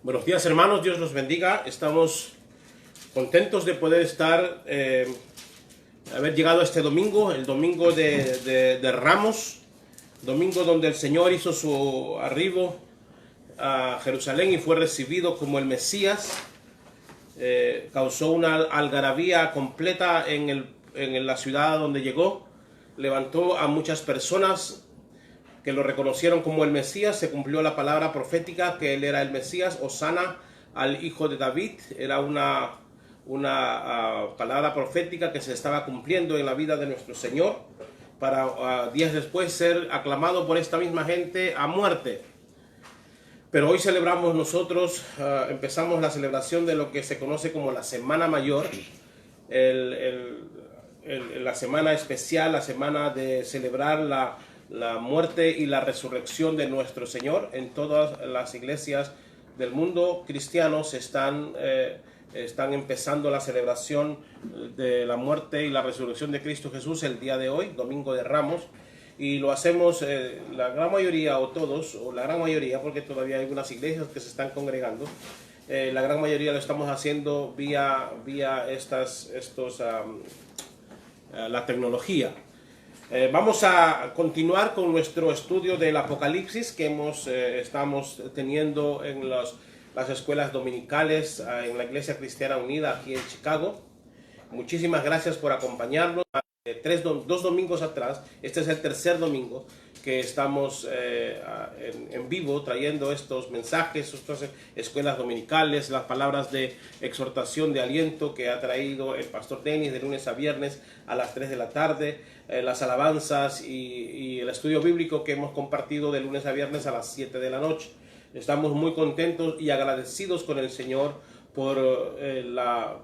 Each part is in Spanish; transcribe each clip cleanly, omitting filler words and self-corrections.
Buenos días, hermanos, Dios los bendiga. Estamos contentos de poder haber llegado este domingo, el domingo de Ramos, domingo donde el Señor hizo su arribo a Jerusalén y fue recibido como el Mesías. Causó una algarabía completa en la ciudad donde llegó, levantó a muchas personas que lo reconocieron como el Mesías. Se cumplió la palabra profética que él era el Mesías. Hosana al hijo de David. Era una palabra profética que se estaba cumpliendo en la vida de nuestro Señor, para días después ser aclamado por esta misma gente a muerte. Pero hoy celebramos nosotros, empezamos la celebración de lo que se conoce como la Semana Mayor, la semana especial, la semana de celebrar la muerte y la resurrección de nuestro Señor. En todas las iglesias del mundo cristianos están empezando la celebración de la muerte y la resurrección de Cristo Jesús el día de hoy, Domingo de Ramos, y lo hacemos la gran mayoría o todos, o la gran mayoría, porque todavía hay algunas iglesias que se están congregando. La gran mayoría lo estamos haciendo vía la tecnología. Vamos a continuar con nuestro estudio del Apocalipsis que estamos teniendo en las escuelas dominicales en la Iglesia Cristiana Unida aquí en Chicago. Muchísimas gracias por acompañarnos. Dos domingos atrás, este es el tercer domingo que estamos en vivo trayendo estos mensajes, estas escuelas dominicales, las palabras de exhortación, de aliento que ha traído el pastor Denis de lunes a viernes a las 3 de la tarde, las alabanzas y el estudio bíblico que hemos compartido de lunes a viernes a las 7 de la noche. Estamos muy contentos y agradecidos con el Señor por la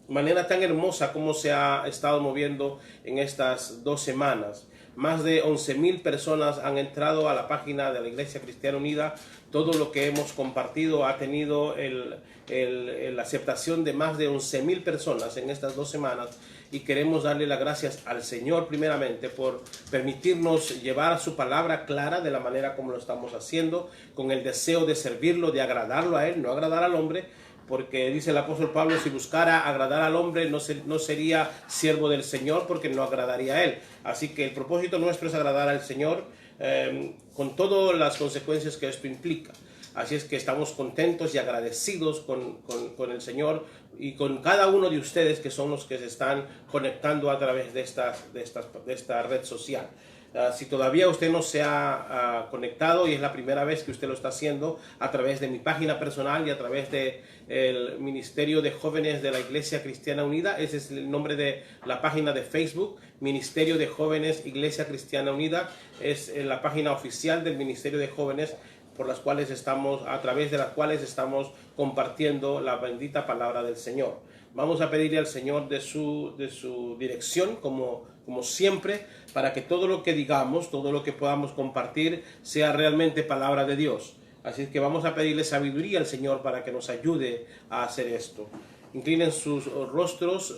manera tan hermosa como se ha estado moviendo en estas 2 semanas. Más de 11,000 personas han entrado a la página de la Iglesia Cristiana Unida. Todo lo que hemos compartido ha tenido la aceptación de más de 11,000 personas en estas 2 semanas, y queremos darle las gracias al Señor primeramente por permitirnos llevar su palabra clara de la manera como lo estamos haciendo, con el deseo de servirlo, de agradarlo a Él, no agradar al hombre, porque dice el apóstol Pablo, si buscara agradar al hombre no sería siervo del Señor, porque no agradaría a Él. Así que el propósito nuestro es agradar al Señor con todas las consecuencias que esto implica. Así es que estamos contentos y agradecidos con el Señor y con cada uno de ustedes que son los que se están conectando a través de esta red social. Si todavía usted no se ha conectado y es la primera vez que usted lo está haciendo, a través de mi página personal y a través del Ministerio de Jóvenes de la Iglesia Cristiana Unida, ese es el nombre de la página de Facebook, Ministerio de Jóvenes Iglesia Cristiana Unida, es la página oficial del Ministerio de Jóvenes a través de las cuales estamos compartiendo la bendita palabra del Señor. Vamos a pedirle al Señor de su dirección, como siempre, para que todo lo que digamos, todo lo que podamos compartir, sea realmente palabra de Dios. Así es que vamos a pedirle sabiduría al Señor para que nos ayude a hacer esto. Inclinen sus rostros,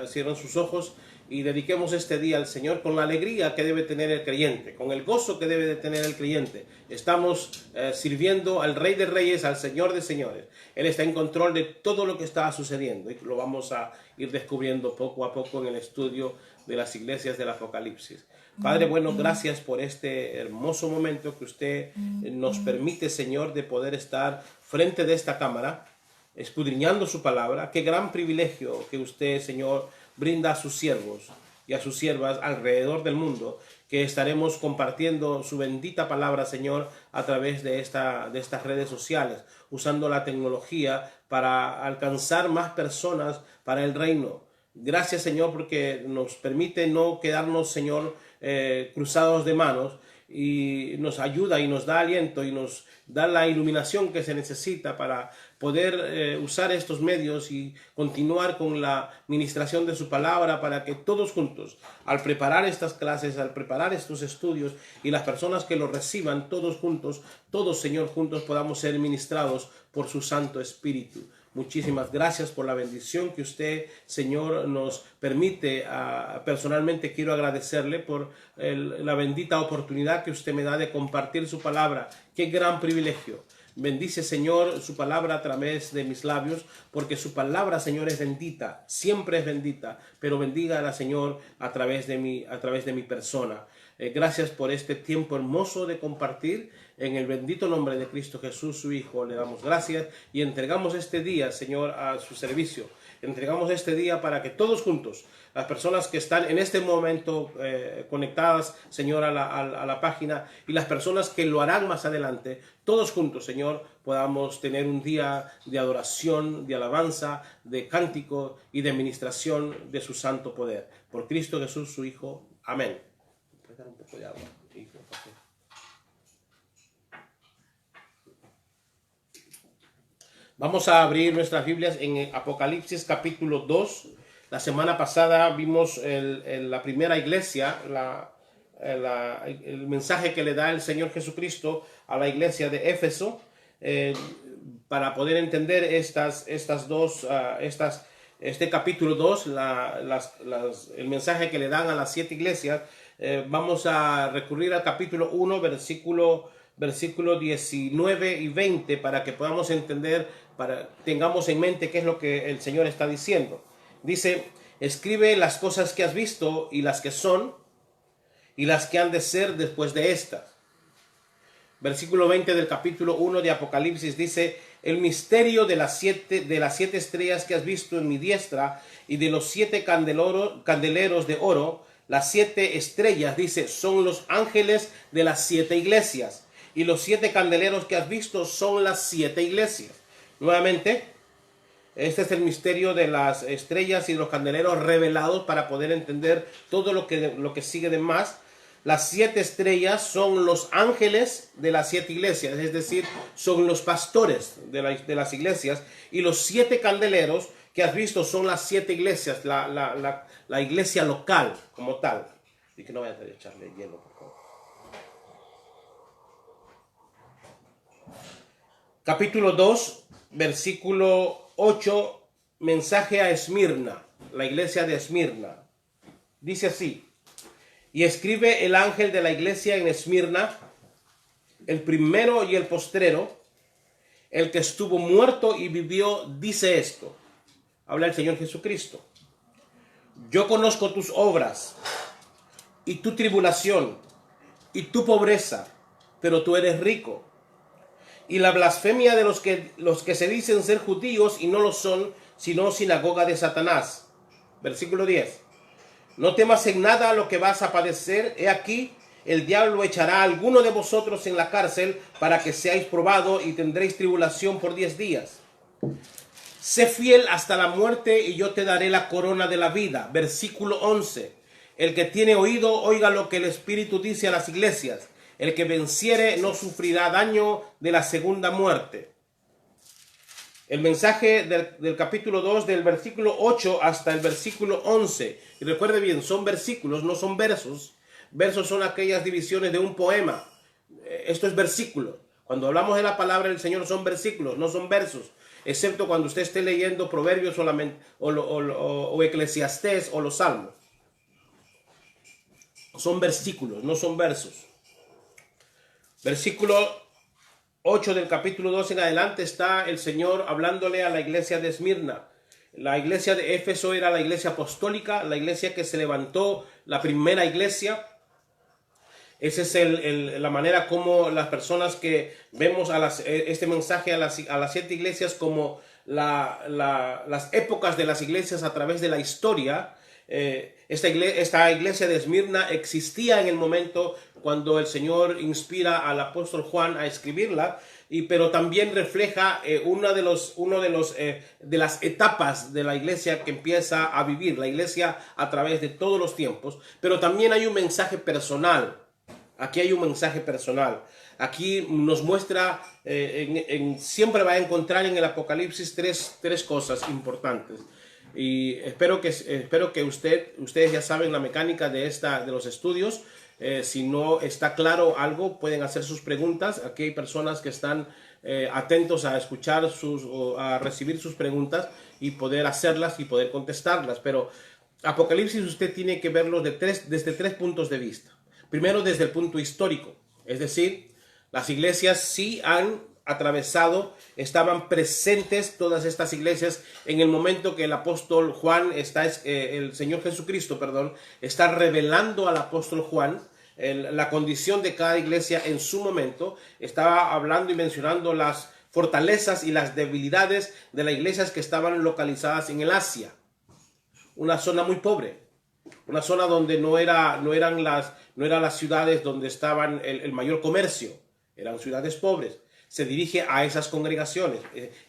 cierren sus ojos y dediquemos este día al Señor con la alegría que debe tener el creyente, con el gozo que debe de tener el creyente. Estamos sirviendo al Rey de Reyes, al Señor de Señores. Él está en control de todo lo que está sucediendo y lo vamos a ir descubriendo poco a poco en el estudio de las iglesias del Apocalipsis. Padre bueno, gracias por este hermoso momento que usted nos permite, Señor, de poder estar frente de esta cámara, escudriñando su palabra. Qué gran privilegio que usted, Señor, brinda a sus siervos y a sus siervas alrededor del mundo, que estaremos compartiendo su bendita palabra, Señor, a través de estas redes sociales, usando la tecnología para alcanzar más personas para el reino. Gracias, Señor, porque nos permite no quedarnos, Señor, cruzados de manos, y nos ayuda y nos da aliento y nos da la iluminación que se necesita para poder usar estos medios y continuar con la ministración de su palabra, para que todos juntos, al preparar estas clases, al preparar estos estudios, y las personas que los reciban, todos juntos, todos, Señor, juntos podamos ser ministrados por su Santo Espíritu. Muchísimas gracias por la bendición que usted, Señor, nos permite. Personalmente quiero agradecerle por la bendita oportunidad que usted me da de compartir su palabra. Qué gran privilegio. Bendice, Señor, su palabra a través de mis labios, porque su palabra, Señor, es bendita, siempre es bendita, pero bendígala, Señor, a través de mi persona. Gracias por este tiempo hermoso de compartir. En el bendito nombre de Cristo Jesús, su Hijo, le damos gracias y entregamos este día, Señor, a su servicio. Entregamos este día para que todos juntos, las personas que están en este momento conectadas, Señor, a la página, y las personas que lo harán más adelante, todos juntos, Señor, podamos tener un día de adoración, de alabanza, de cántico y de ministración de su santo poder. Por Cristo Jesús, su Hijo. Amén. ¿Puedes dar un poco de agua? Vamos a abrir nuestras Biblias en Apocalipsis capítulo 2. La semana pasada vimos la primera iglesia, el mensaje que le da el Señor Jesucristo a la iglesia de Éfeso. Para poder entender este capítulo 2, el mensaje que le dan a las 7 iglesias, vamos a recurrir al capítulo 1, versículo 19 y 20, para que podamos entender, tengamos en mente qué es lo que el Señor está diciendo. Dice: escribe las cosas que has visto y las que son y las que han de ser después de estas. Versículo 20 del capítulo 1 de Apocalipsis dice: el misterio de las siete estrellas que has visto en mi diestra y de los 7 candeleros de oro. Las 7 estrellas, dice, son los ángeles de las 7 iglesias, y los 7 candeleros que has visto son las 7 iglesias. Nuevamente, este es el misterio de las estrellas y los candeleros revelados para poder entender todo lo que sigue de más. Las 7 estrellas son los ángeles de las 7 iglesias, es decir, son los pastores de las iglesias, y los 7 candeleros que has visto son las 7 iglesias, la iglesia local como tal. Y que no vayas a echarle hielo, por favor. Capítulo 2, versículo 8, mensaje a Esmirna, la iglesia de Esmirna. Dice así: y escribe el ángel de la iglesia en Esmirna, el primero y el postrero, el que estuvo muerto y vivió, dice esto. Habla el Señor Jesucristo: yo conozco tus obras y tu tribulación y tu pobreza, pero tú eres rico. Y la blasfemia de los que se dicen ser judíos y no lo son, sino sinagoga de Satanás. Versículo 10. No temas en nada lo que vas a padecer. He aquí, el diablo echará a alguno de vosotros en la cárcel para que seáis probados y tendréis tribulación por 10 días. Sé fiel hasta la muerte y yo te daré la corona de la vida. Versículo 11. El que tiene oído, oiga lo que el Espíritu dice a las iglesias. El que venciere no sufrirá daño de la segunda muerte. El mensaje del capítulo 2, del versículo 8 hasta el versículo 11. Y recuerde bien, son versículos, no son versos. Versos son aquellas divisiones de un poema. Esto es versículo. Cuando hablamos de la palabra del Señor son versículos, no son versos. Excepto cuando usted esté leyendo Proverbios o Eclesiastés o los Salmos. Son versículos, no son versos. Versículo 8 del capítulo 2 en adelante está el Señor hablándole a la iglesia de Esmirna. La iglesia de Éfeso era la iglesia apostólica, la iglesia que se levantó, la primera iglesia. Esa es la manera como las personas que vemos este mensaje a las 7 iglesias como las épocas de las iglesias a través de la historia. Esta iglesia de Esmirna existía en el momento cuando el Señor inspira al apóstol Juan a escribirla, pero también refleja una de las etapas de la iglesia que empieza a vivir, la iglesia a través de todos los tiempos. Pero también hay un mensaje personal. Aquí hay un mensaje personal. Aquí nos muestra, siempre va a encontrar en el Apocalipsis tres cosas importantes. Y espero que ustedes ya saben la mecánica de los estudios. Si no está claro algo, pueden hacer sus preguntas. Aquí hay personas que están atentos a escuchar a recibir sus preguntas y poder hacerlas y poder contestarlas. Pero Apocalipsis usted tiene que verlo desde 3 puntos de vista. Primero, desde el punto histórico. Es decir, las iglesias sí han atravesado, estaban presentes todas estas iglesias en el momento que el apóstol Juan el Señor Jesucristo, perdón, está revelando al apóstol Juan la condición de cada iglesia en su momento. Estaba hablando y mencionando las fortalezas y las debilidades de las iglesias que estaban localizadas en el Asia, una zona muy pobre, una zona donde no eran las ciudades donde estaban el mayor comercio, eran ciudades pobres. Se dirige a esas congregaciones.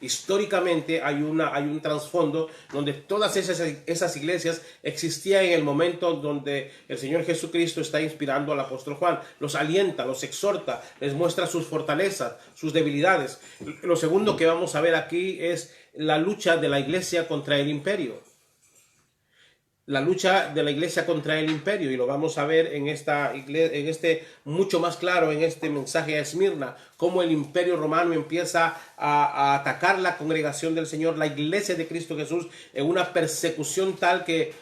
Históricamente hay un trasfondo donde todas esas iglesias existían en el momento donde el Señor Jesucristo está inspirando al apóstol Juan. Los alienta, los exhorta, les muestra sus fortalezas, sus debilidades. Lo segundo que vamos a ver aquí es la lucha de la iglesia contra el imperio. La lucha de la iglesia contra el imperio, y lo vamos a ver en mucho más claro en este mensaje a Esmirna, cómo el imperio romano empieza a atacar la congregación del Señor, la iglesia de Cristo Jesús, en una persecución tal que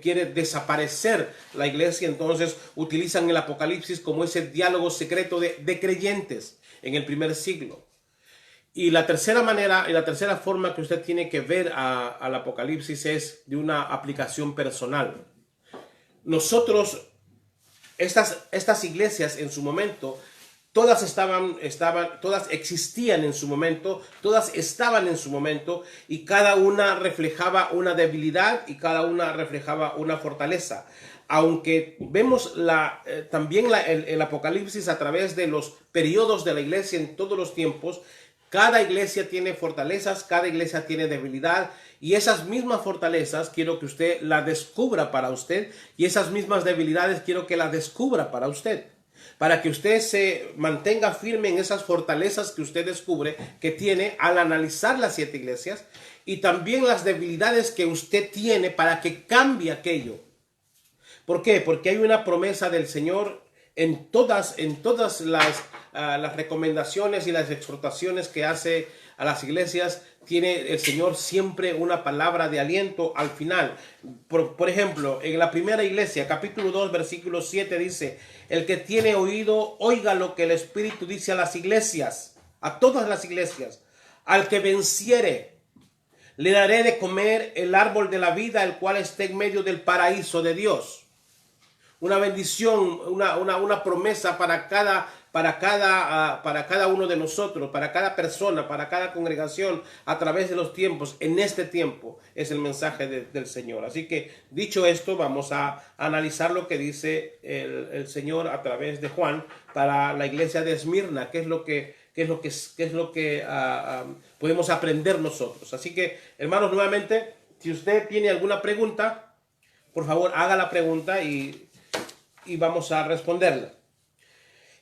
quiere desaparecer la iglesia. Entonces utilizan el Apocalipsis como ese diálogo secreto de creyentes en el primer siglo. Y la tercera manera y la tercera forma que usted tiene que ver al Apocalipsis es de una aplicación personal. Nosotros, estas iglesias en su momento, todas existían en su momento, todas estaban en su momento, y cada una reflejaba una debilidad y cada una reflejaba una fortaleza. Aunque vemos también el Apocalipsis a través de los periodos de la iglesia en todos los tiempos, cada iglesia tiene fortalezas, cada iglesia tiene debilidad, y esas mismas fortalezas quiero que usted las descubra para usted, y esas mismas debilidades quiero que las descubra para usted, para que usted se mantenga firme en esas fortalezas que usted descubre que tiene al analizar las 7 iglesias, y también las debilidades que usted tiene para que cambie aquello. ¿Por qué? Porque hay una promesa del Señor en todas las recomendaciones y las exhortaciones que hace a las iglesias. Tiene el Señor siempre una palabra de aliento al final. Por ejemplo, en la primera iglesia, capítulo 2, versículo 7 dice: el que tiene oído, oiga lo que el Espíritu dice a las iglesias, a todas las iglesias. Al que venciere, le daré de comer el árbol de la vida, el cual está en medio del paraíso de Dios. Una bendición, una promesa para cada uno de nosotros, para cada persona, para cada congregación a través de los tiempos. En este tiempo es el mensaje del Señor. Así que, dicho esto, vamos a analizar lo que dice el Señor a través de Juan para la iglesia de Esmirna. ¿Qué es lo que podemos aprender nosotros? Así que, hermanos, nuevamente, si usted tiene alguna pregunta, por favor haga la pregunta y vamos a responderla.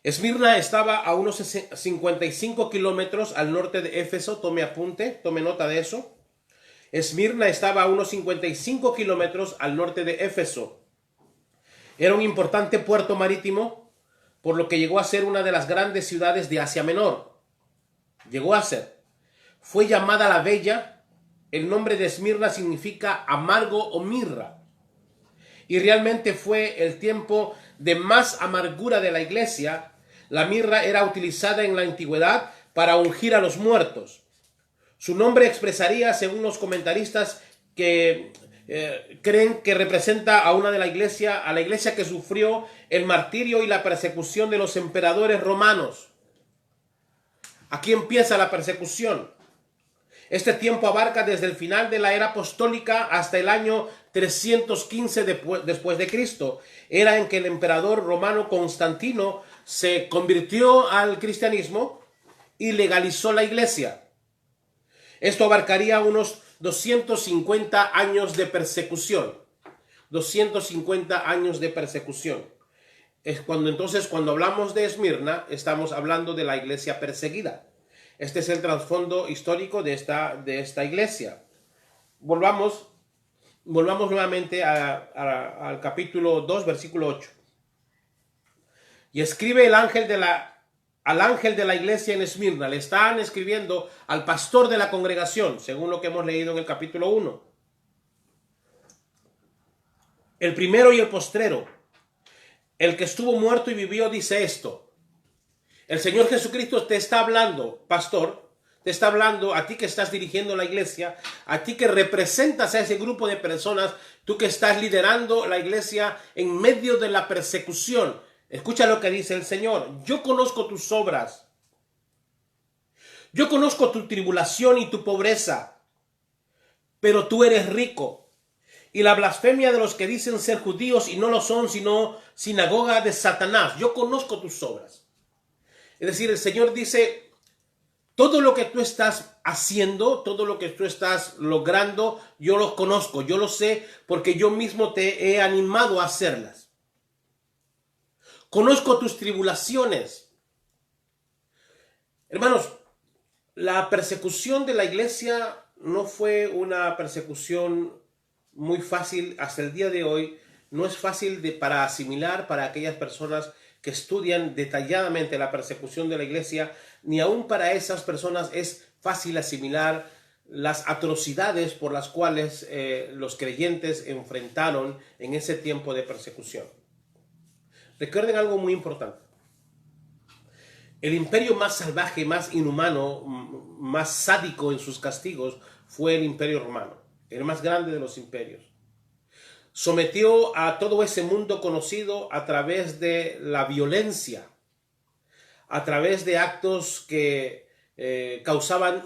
Esmirna estaba a unos 55 kilómetros al norte de Éfeso. Tome apunte, tome nota de eso. Esmirna estaba a unos 55 kilómetros al norte de Éfeso. Era un importante puerto marítimo, por lo que llegó a ser una de las grandes ciudades de Asia Menor. Llegó a ser. Fue llamada la Bella. El nombre de Esmirna significa amargo o mirra. Y realmente fue el tiempo de más amargura de la iglesia. La mirra era utilizada en la antigüedad para ungir a los muertos. Su nombre expresaría, según los comentaristas que creen que representa a la iglesia que sufrió el martirio y la persecución de los emperadores romanos. Aquí empieza la persecución. Este tiempo abarca desde el final de la era apostólica hasta el año 315 después de Cristo. Era en que el emperador romano Constantino se convirtió al cristianismo y legalizó la iglesia. Esto abarcaría unos 250 años de persecución. 250 años de persecución. Cuando hablamos de Esmirna, estamos hablando de la iglesia perseguida. Este es el trasfondo histórico de esta iglesia. Volvamos nuevamente al capítulo 2, versículo 8. Y escribe al ángel de la iglesia en Esmirna. Le están escribiendo al pastor de la congregación, según lo que hemos leído en el capítulo 1. El primero y el postrero, el que estuvo muerto y vivió, dice esto: El Señor Jesucristo te está hablando, pastor, te está hablando a ti que estás dirigiendo la iglesia, a ti que representas a ese grupo de personas, tú que estás liderando la iglesia en medio de la persecución. Escucha lo que dice el Señor. Yo conozco tus obras. Yo conozco tu tribulación y tu pobreza, pero tú eres rico. Y la blasfemia de los que dicen ser judíos y no lo son, sino sinagoga de Satanás. Yo conozco tus obras. Es decir, el Señor dice, todo lo que tú estás haciendo, todo lo que tú estás logrando, yo lo conozco, yo lo sé, porque yo mismo te he animado a hacerlas. Conozco tus tribulaciones. Hermanos, la persecución de la iglesia no fue una persecución muy fácil hasta el día de hoy. No es fácil para asimilar para aquellas personas que estudian detalladamente la persecución de la iglesia, ni aún para esas personas es fácil asimilar las atrocidades por las cuales los creyentes enfrentaron en ese tiempo de persecución. Recuerden algo muy importante. El imperio más salvaje, más inhumano, más sádico en sus castigos fue el imperio romano, el más grande de los imperios. Sometió a todo ese mundo conocido a través de la violencia, a través de actos que causaban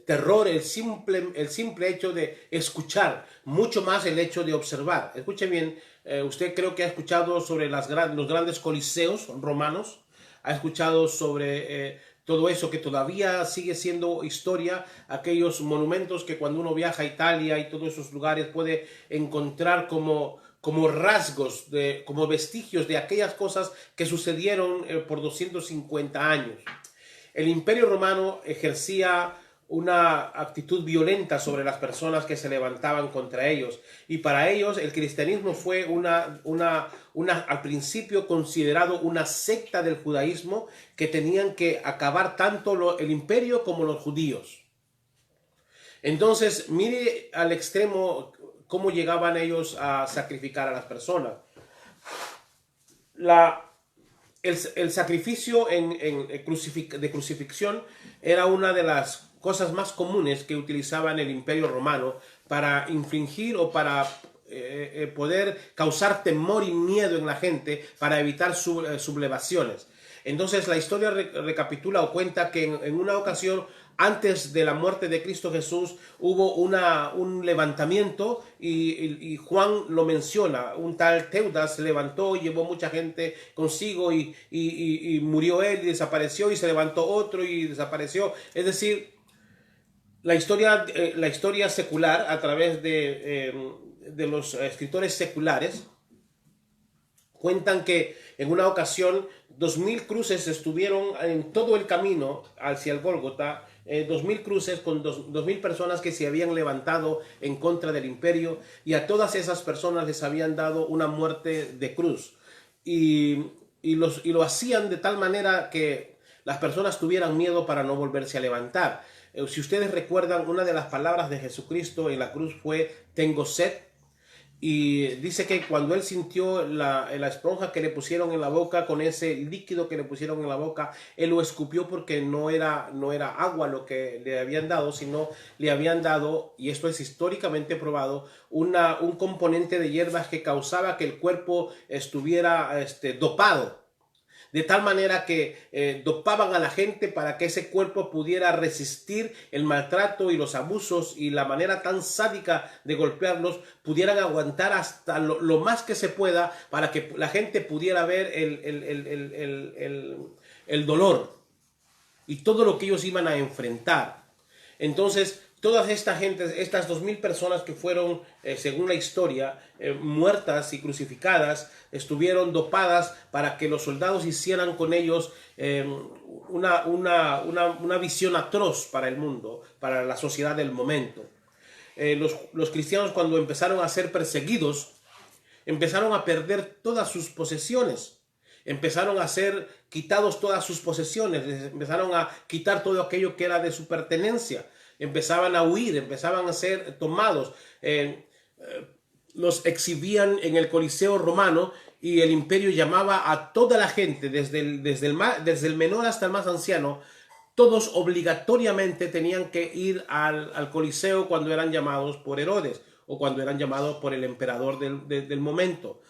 terror, el simple hecho de escuchar, mucho más el hecho de observar. Escuche bien, usted creo que ha escuchado sobre los grandes coliseos romanos, ha escuchado sobre todo eso que todavía sigue siendo historia, aquellos monumentos que cuando uno viaja a Italia y todos esos lugares puede encontrar como rasgos, como vestigios de aquellas cosas que sucedieron por 250 años. El Imperio Romano ejercía una actitud violenta sobre las personas que se levantaban contra ellos. Y para ellos el cristianismo fue al principio considerado una secta del judaísmo que tenían que acabar tanto el imperio como los judíos. Entonces, mire al extremo cómo llegaban ellos a sacrificar a las personas. El sacrificio de crucifixión era una de las cosas más comunes que utilizaban el Imperio Romano para infligir o para poder causar temor y miedo en la gente para evitar sublevaciones. Entonces la historia recapitula o cuenta que en una ocasión, antes de la muerte de Cristo Jesús, hubo un levantamiento y Juan lo menciona. Un tal Teudas se levantó y llevó mucha gente consigo y murió él y desapareció, y se levantó otro y desapareció. Es decir, la historia secular, a través de los escritores seculares, cuentan que en una ocasión 2000 cruces estuvieron en todo el camino hacia el Gólgota, 2000 cruces con 2000 personas que se habían levantado en contra del imperio, y a todas esas personas les habían dado una muerte de cruz. Y lo hacían de tal manera que las personas tuvieran miedo para no volverse a levantar. Si ustedes recuerdan, una de las palabras de Jesucristo en la cruz fue: tengo sed. Y dice que cuando él sintió la esponja que le pusieron en la boca, con ese líquido que le pusieron en la boca, él lo escupió, porque no era agua lo que le habían dado, sino le habían dado, y esto es históricamente probado, un componente de hierbas que causaba que el cuerpo estuviera dopado. De tal manera que dopaban a la gente para que ese cuerpo pudiera resistir el maltrato y los abusos, y la manera tan sádica de golpearlos pudieran aguantar hasta lo más que se pueda, para que la gente pudiera ver el dolor y todo lo que ellos iban a enfrentar. Entonces, todas estas 2000 personas que fueron, según la historia, muertas y crucificadas, estuvieron dopadas para que los soldados hicieran con ellos una visión atroz para el mundo, para la sociedad del momento. Los cristianos, cuando empezaron a ser perseguidos, empezaron a perder todas sus posesiones. Empezaron a ser quitados todas sus posesiones, les empezaron a quitar todo aquello que era de su pertenencia. Empezaban a huir, empezaban a ser tomados. Los exhibían en el Coliseo romano, y el imperio llamaba a toda la gente, desde el menor hasta el más anciano, todos obligatoriamente tenían que ir al Coliseo cuando eran llamados por Herodes o cuando eran llamados por el emperador del momento.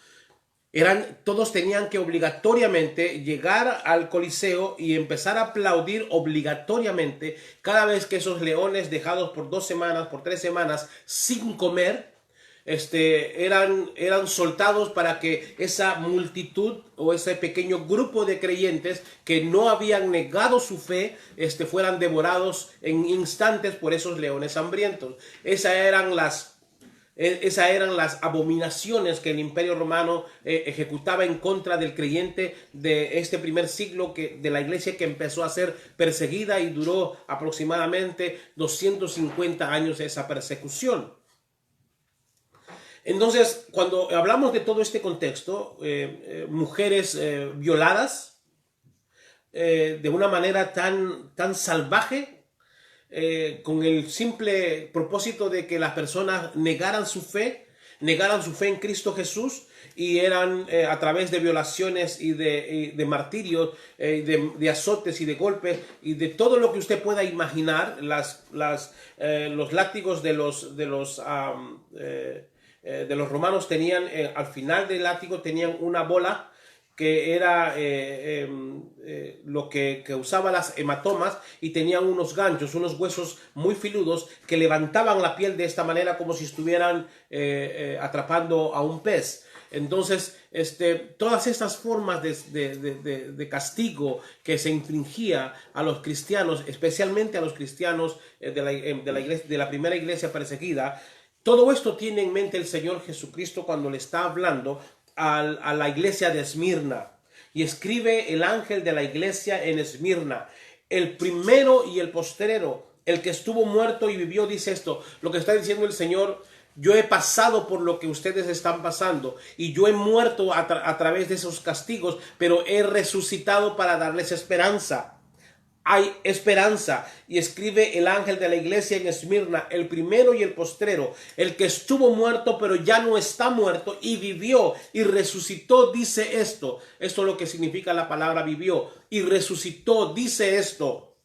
Todos tenían que obligatoriamente llegar al Coliseo y empezar a aplaudir obligatoriamente cada vez que esos leones dejados por 2 semanas, por 3 semanas sin comer, eran soltados para que esa multitud o ese pequeño grupo de creyentes que no habían negado su fe fueran devorados en instantes por esos leones hambrientos. Esas eran las abominaciones que el Imperio Romano ejecutaba en contra del creyente de este primer siglo, de la iglesia que empezó a ser perseguida y duró aproximadamente 250 años esa persecución. Entonces, cuando hablamos de todo este contexto, mujeres violadas de una manera tan salvaje, con el simple propósito de que las personas negaran su fe en Cristo Jesús, y eran a través de violaciones y de martirios, de azotes y de golpes y de todo lo que usted pueda imaginar. Los látigos de los romanos tenían, al final del látigo tenían una bola que era lo que causaba las hematomas, y tenían unos ganchos, unos huesos muy filudos que levantaban la piel de esta manera como si estuvieran atrapando a un pez. Entonces, todas estas formas de castigo que se infligía a los cristianos, especialmente a los cristianos de la primera iglesia perseguida, todo esto tiene en mente el Señor Jesucristo cuando le está hablando a la iglesia de Esmirna. Y escribe el ángel de la iglesia en Esmirna: el primero y el postrero, el que estuvo muerto y vivió, dice esto. Lo que está diciendo el Señor: yo he pasado por lo que ustedes están pasando, y yo he muerto a través de esos castigos, pero he resucitado para darles esperanza. Hay esperanza. Y escribe el ángel de la iglesia en Esmirna: el primero y el postrero, el que estuvo muerto pero ya no está muerto, y vivió y resucitó, dice esto. Esto es lo que significa la palabra vivió y resucitó, dice esto: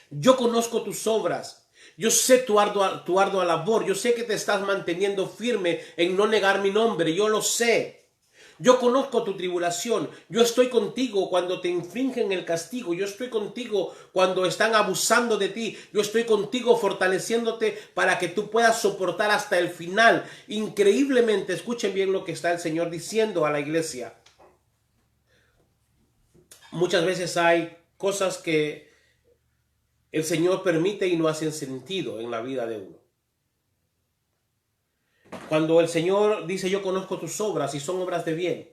yo conozco tus obras, yo sé tu ardua labor, yo sé que te estás manteniendo firme en no negar mi nombre, yo lo sé. Yo conozco tu tribulación, yo estoy contigo cuando te infringen el castigo, yo estoy contigo cuando están abusando de ti, yo estoy contigo fortaleciéndote para que tú puedas soportar hasta el final. Increíblemente, escuchen bien lo que está el Señor diciendo a la iglesia. Muchas veces hay cosas que el Señor permite y no hacen sentido en la vida de uno. Cuando el Señor dice: yo conozco tus obras y son obras de bien,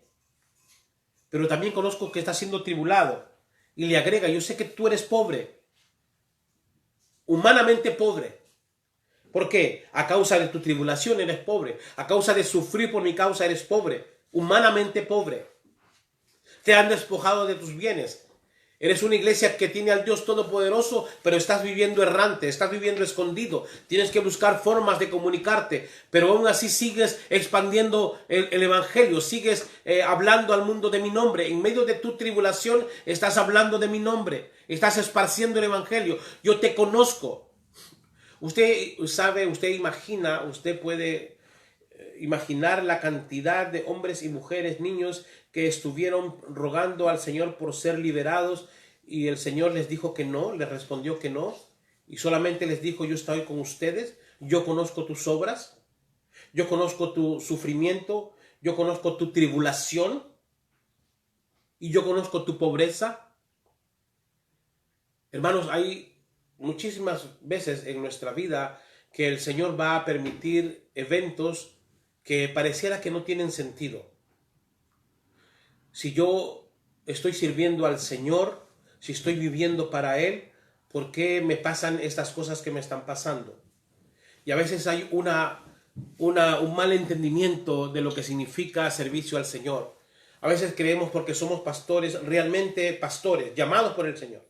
pero también conozco que estás siendo tribulado, y le agrega: yo sé que tú eres pobre, humanamente pobre. ¿Por qué? A causa de tu tribulación eres pobre, a causa de sufrir por mi causa eres pobre, humanamente pobre. Te han despojado de tus bienes. Eres una iglesia que tiene al Dios Todopoderoso, pero estás viviendo errante, estás viviendo escondido. Tienes que buscar formas de comunicarte, pero aún así sigues expandiendo el evangelio, sigues hablando al mundo de mi nombre. En medio de tu tribulación estás hablando de mi nombre, estás esparciendo el evangelio. Yo te conozco. Usted sabe, usted imagina, usted puede imaginar la cantidad de hombres y mujeres, niños, que estuvieron rogando al Señor por ser liberados, y el Señor les dijo que no, les respondió que no, y solamente les dijo: yo estoy con ustedes, yo conozco tus obras, yo conozco tu sufrimiento, yo conozco tu tribulación, y yo conozco tu pobreza. Hermanos, hay muchísimas veces en nuestra vida que el Señor va a permitir eventos que pareciera que no tienen sentido. Si yo estoy sirviendo al Señor, si estoy viviendo para Él, ¿por qué me pasan estas cosas que me están pasando? Y a veces hay un mal entendimiento de lo que significa servicio al Señor. A veces creemos, porque somos pastores, realmente pastores, llamados por el Señor,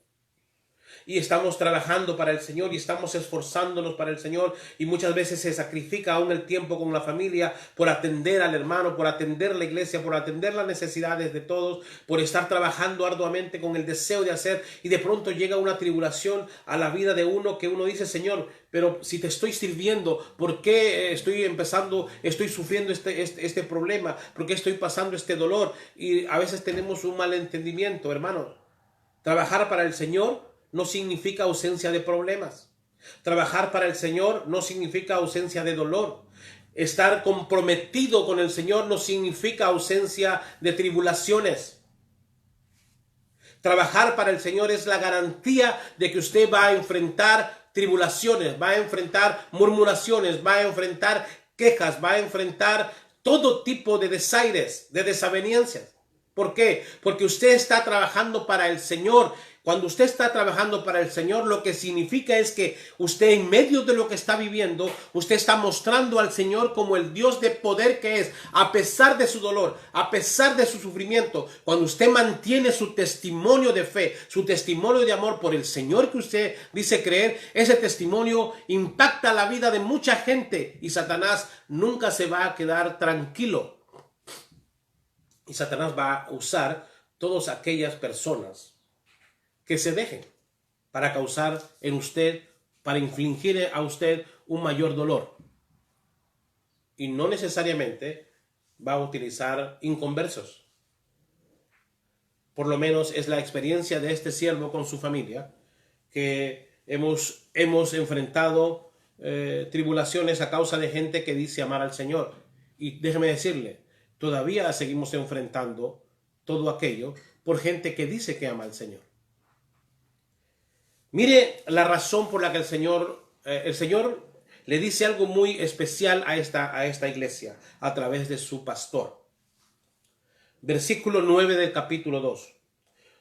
y estamos trabajando para el Señor y estamos esforzándonos para el Señor, y muchas veces se sacrifica aún el tiempo con la familia por atender al hermano, por atender la iglesia, por atender las necesidades de todos, por estar trabajando arduamente con el deseo de hacer, y de pronto llega una tribulación a la vida de uno que uno dice: Señor, pero si te estoy sirviendo, ¿por qué estoy sufriendo este problema? ¿Por qué estoy pasando este dolor? Y a veces tenemos un malentendimiento, hermano. Trabajar para el Señor no significa ausencia de problemas. Trabajar para el Señor no significa ausencia de dolor. Estar comprometido con el Señor no significa ausencia de tribulaciones. Trabajar para el Señor es la garantía de que usted va a enfrentar tribulaciones, va a enfrentar murmuraciones, va a enfrentar quejas, va a enfrentar todo tipo de desaires, de desavenencias. ¿Por qué? Porque usted está trabajando para el Señor. Cuando usted está trabajando para el Señor, lo que significa es que usted, en medio de lo que está viviendo, usted está mostrando al Señor como el Dios de poder que es, a pesar de su dolor, a pesar de su sufrimiento. Cuando usted mantiene su testimonio de fe, su testimonio de amor por el Señor que usted dice creer, ese testimonio impacta la vida de mucha gente, y Satanás nunca se va a quedar tranquilo. Y Satanás va a usar todas aquellas personas que se dejen para causar en usted, para infligir a usted un mayor dolor. Y no necesariamente va a utilizar inconversos. Por lo menos es la experiencia de este siervo con su familia, que hemos enfrentado tribulaciones a causa de gente que dice amar al Señor. Y déjeme decirle, todavía seguimos enfrentando todo aquello por gente que dice que ama al Señor. Mire la razón por la que el Señor le dice algo muy especial a esta iglesia a través de su pastor. Versículo 9 del capítulo 2.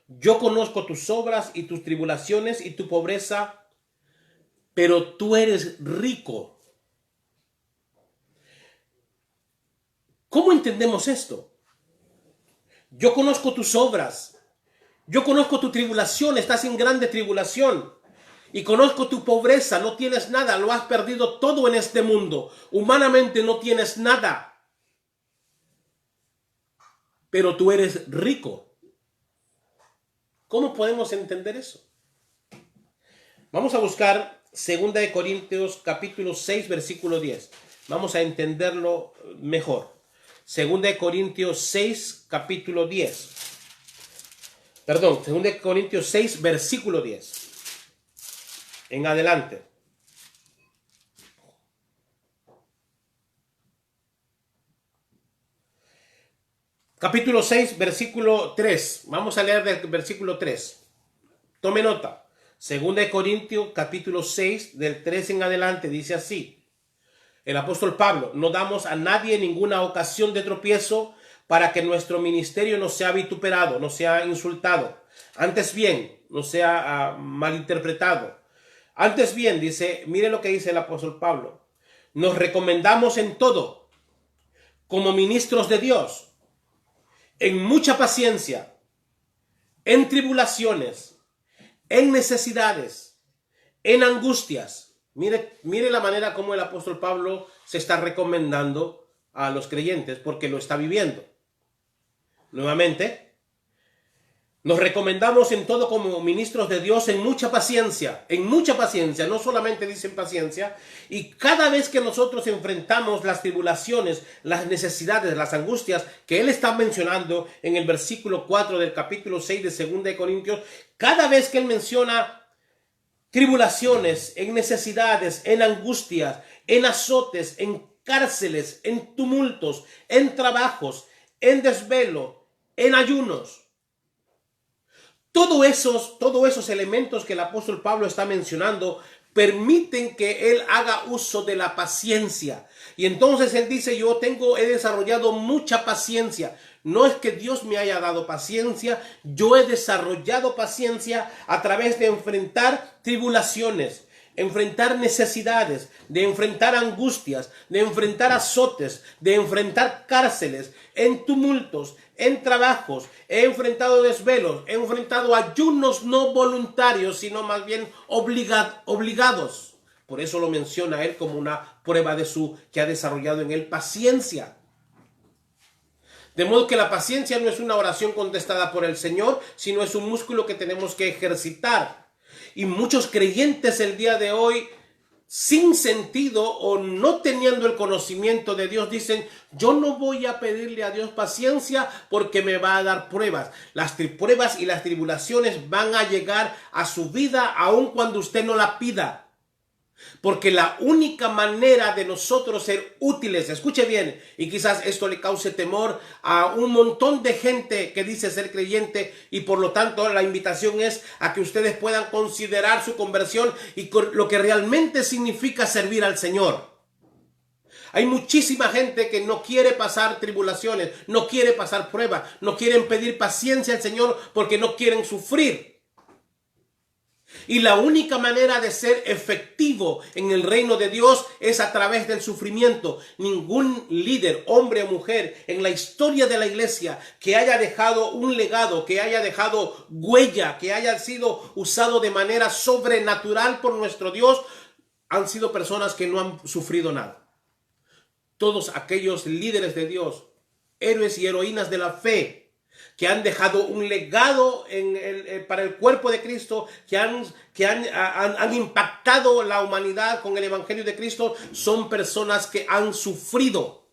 Yo conozco tus obras y tus tribulaciones y tu pobreza, pero tú eres rico. ¿Cómo entendemos esto? Yo conozco tus obras. Yo conozco tu tribulación, estás en grande tribulación. Y conozco tu pobreza, no tienes nada, lo has perdido todo en este mundo. Humanamente no tienes nada. Pero tú eres rico. ¿Cómo podemos entender eso? Vamos a buscar 2 Corintios capítulo 6, versículo 10. Vamos a entenderlo mejor. 2 Corintios 6, capítulo 10. Perdón, 2 Corintios 6, versículo 10. En adelante. Capítulo 6, versículo 3. Vamos a leer del versículo 3. Tome nota. 2 Corintios, capítulo 6, del 3 en adelante, dice así. El apóstol Pablo: no damos a nadie ninguna ocasión de tropiezo para que nuestro ministerio no sea vituperado, no sea insultado. Antes bien, no sea malinterpretado. Antes bien, dice, mire lo que dice el apóstol Pablo. Nos recomendamos en todo, como ministros de Dios, en mucha paciencia, en tribulaciones, en necesidades, en angustias. Mire la manera como el apóstol Pablo se está recomendando a los creyentes, porque lo está viviendo. Nuevamente, nos recomendamos en todo como ministros de Dios en mucha paciencia, no solamente dicen paciencia, y cada vez que nosotros enfrentamos las tribulaciones, las necesidades, las angustias que él está mencionando en el versículo 4 del capítulo 6 de 2 Corintios, cada vez que él menciona tribulaciones, en necesidades, en angustias, en azotes, en cárceles, en tumultos, en trabajos, en desvelo, en ayunos, todos esos elementos que el apóstol Pablo está mencionando permiten que él haga uso de la paciencia. Y entonces él dice, he desarrollado mucha paciencia. No es que Dios me haya dado paciencia, yo he desarrollado paciencia a través de enfrentar tribulaciones. enfrentar necesidades, de enfrentar angustias, de enfrentar azotes, de enfrentar cárceles, en tumultos, en trabajos, he enfrentado desvelos, he enfrentado ayunos no voluntarios, sino más bien obligados. Por eso lo menciona él como una prueba que ha desarrollado en él paciencia. De modo que la paciencia no es una oración contestada por el Señor, sino es un músculo que tenemos que ejercitar. Y muchos creyentes el día de hoy, sin sentido o no teniendo el conocimiento de Dios, dicen: yo no voy a pedirle a Dios paciencia porque me va a dar pruebas. Las pruebas y las tribulaciones van a llegar a su vida aun cuando usted no la pida. Porque la única manera de nosotros ser útiles, escuche bien, y quizás esto le cause temor a un montón de gente que dice ser creyente, y por lo tanto la invitación es a que ustedes puedan considerar su conversión y lo que realmente significa servir al Señor. Hay muchísima gente que no quiere pasar tribulaciones, no quiere pasar pruebas, no quieren pedir paciencia al Señor porque no quieren sufrir. Y la única manera de ser efectivo en el reino de Dios es a través del sufrimiento. Ningún líder, hombre o mujer, en la historia de la iglesia que haya dejado un legado, que haya dejado huella, que haya sido usado de manera sobrenatural por nuestro Dios, han sido personas que no han sufrido nada. Todos aquellos líderes de Dios, héroes y heroínas de la fe, que han dejado un legado para el cuerpo de Cristo, que han impactado la humanidad con el Evangelio de Cristo, son personas que han sufrido,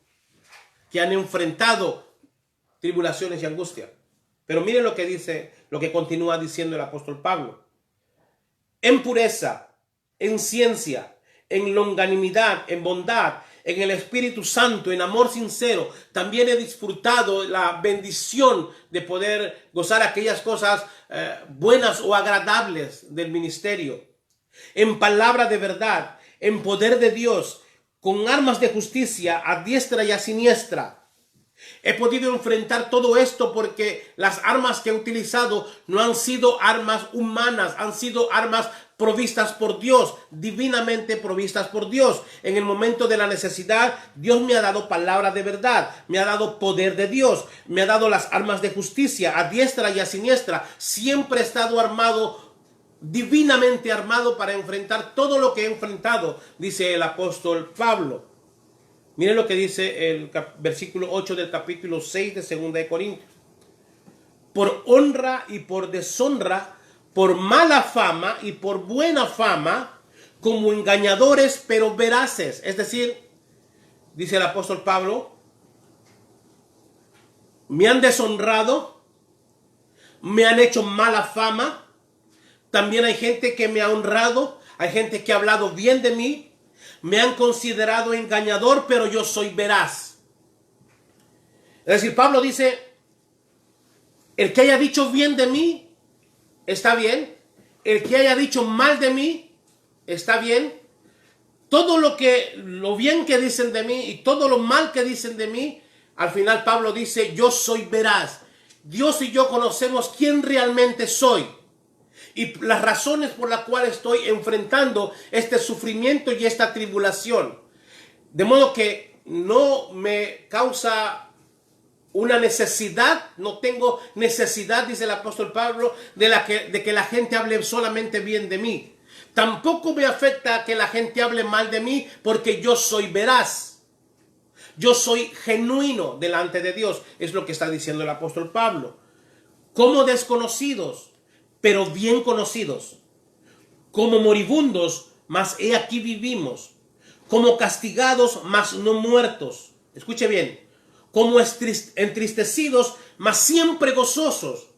que han enfrentado tribulaciones y angustia. Pero miren lo que dice, lo que continúa diciendo el apóstol Pablo. En pureza, en ciencia, en longanimidad, en bondad, en el Espíritu Santo, en amor sincero, también he disfrutado la bendición de poder gozar aquellas cosas buenas o agradables del ministerio. En palabra de verdad, en poder de Dios, con armas de justicia a diestra y a siniestra. He podido enfrentar todo esto porque las armas que he utilizado no han sido armas humanas, han sido armas provistas por Dios, divinamente provistas por Dios. En el momento de la necesidad, Dios me ha dado palabra de verdad, me ha dado poder de Dios, me ha dado las armas de justicia a diestra y a siniestra. Siempre he estado armado, divinamente armado para enfrentar todo lo que he enfrentado, dice el apóstol Pablo. Miren lo que dice el versículo 8 del capítulo 6 de 2 de Corintios. Por honra y por deshonra, por mala fama y por buena fama, como engañadores pero veraces. Es decir, dice el apóstol Pablo, me han deshonrado, me han hecho mala fama. También hay gente que me ha honrado, hay gente que ha hablado bien de mí. Me han considerado engañador, pero yo soy veraz. Es decir, Pablo dice, el que haya dicho bien de mí, está bien. El que haya dicho mal de mí, está bien. Todo lo bien que dicen de mí y todo lo mal que dicen de mí, al final Pablo dice, yo soy veraz. Dios y yo conocemos quién realmente soy. Y las razones por las cuales estoy enfrentando este sufrimiento y esta tribulación. De modo que no me causa una necesidad, no tengo necesidad, dice el apóstol Pablo, de que la gente hable solamente bien de mí. Tampoco me afecta que la gente hable mal de mí porque yo soy veraz. Yo soy genuino delante de Dios. Es lo que está diciendo el apóstol Pablo. Como desconocidos, pero bien conocidos, como moribundos, mas he aquí vivimos, como castigados, mas no muertos. Escuche bien, como entristecidos, mas siempre gozosos.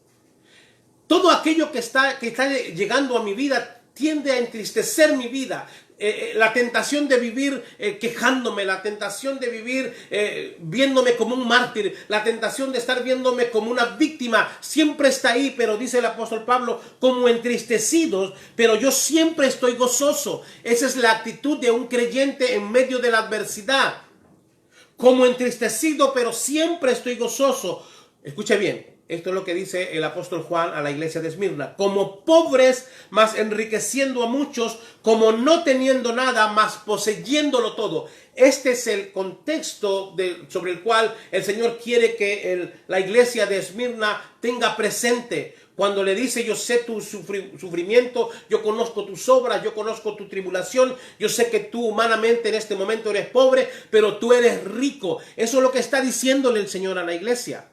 Todo aquello que está llegando a mi vida tiende a entristecer mi vida. La tentación de vivir quejándome, la tentación de vivir viéndome como un mártir, la tentación de estar viéndome como una víctima, siempre está ahí, pero dice el apóstol Pablo, como entristecidos, pero yo siempre estoy gozoso. Esa es la actitud de un creyente en medio de la adversidad. Como entristecido, pero siempre estoy gozoso. Escuche bien, Esto es lo que dice el apóstol Juan a la iglesia de Esmirna. Como pobres, mas enriqueciendo a muchos, como no teniendo nada, mas poseyéndolo todo. Este es el contexto sobre el cual el Señor quiere que la iglesia de Esmirna tenga presente. Cuando le dice, yo sé tu sufrimiento, yo conozco tus obras, yo conozco tu tribulación, yo sé que tú humanamente en este momento eres pobre, pero tú eres rico. Eso es lo que está diciéndole el Señor a la iglesia.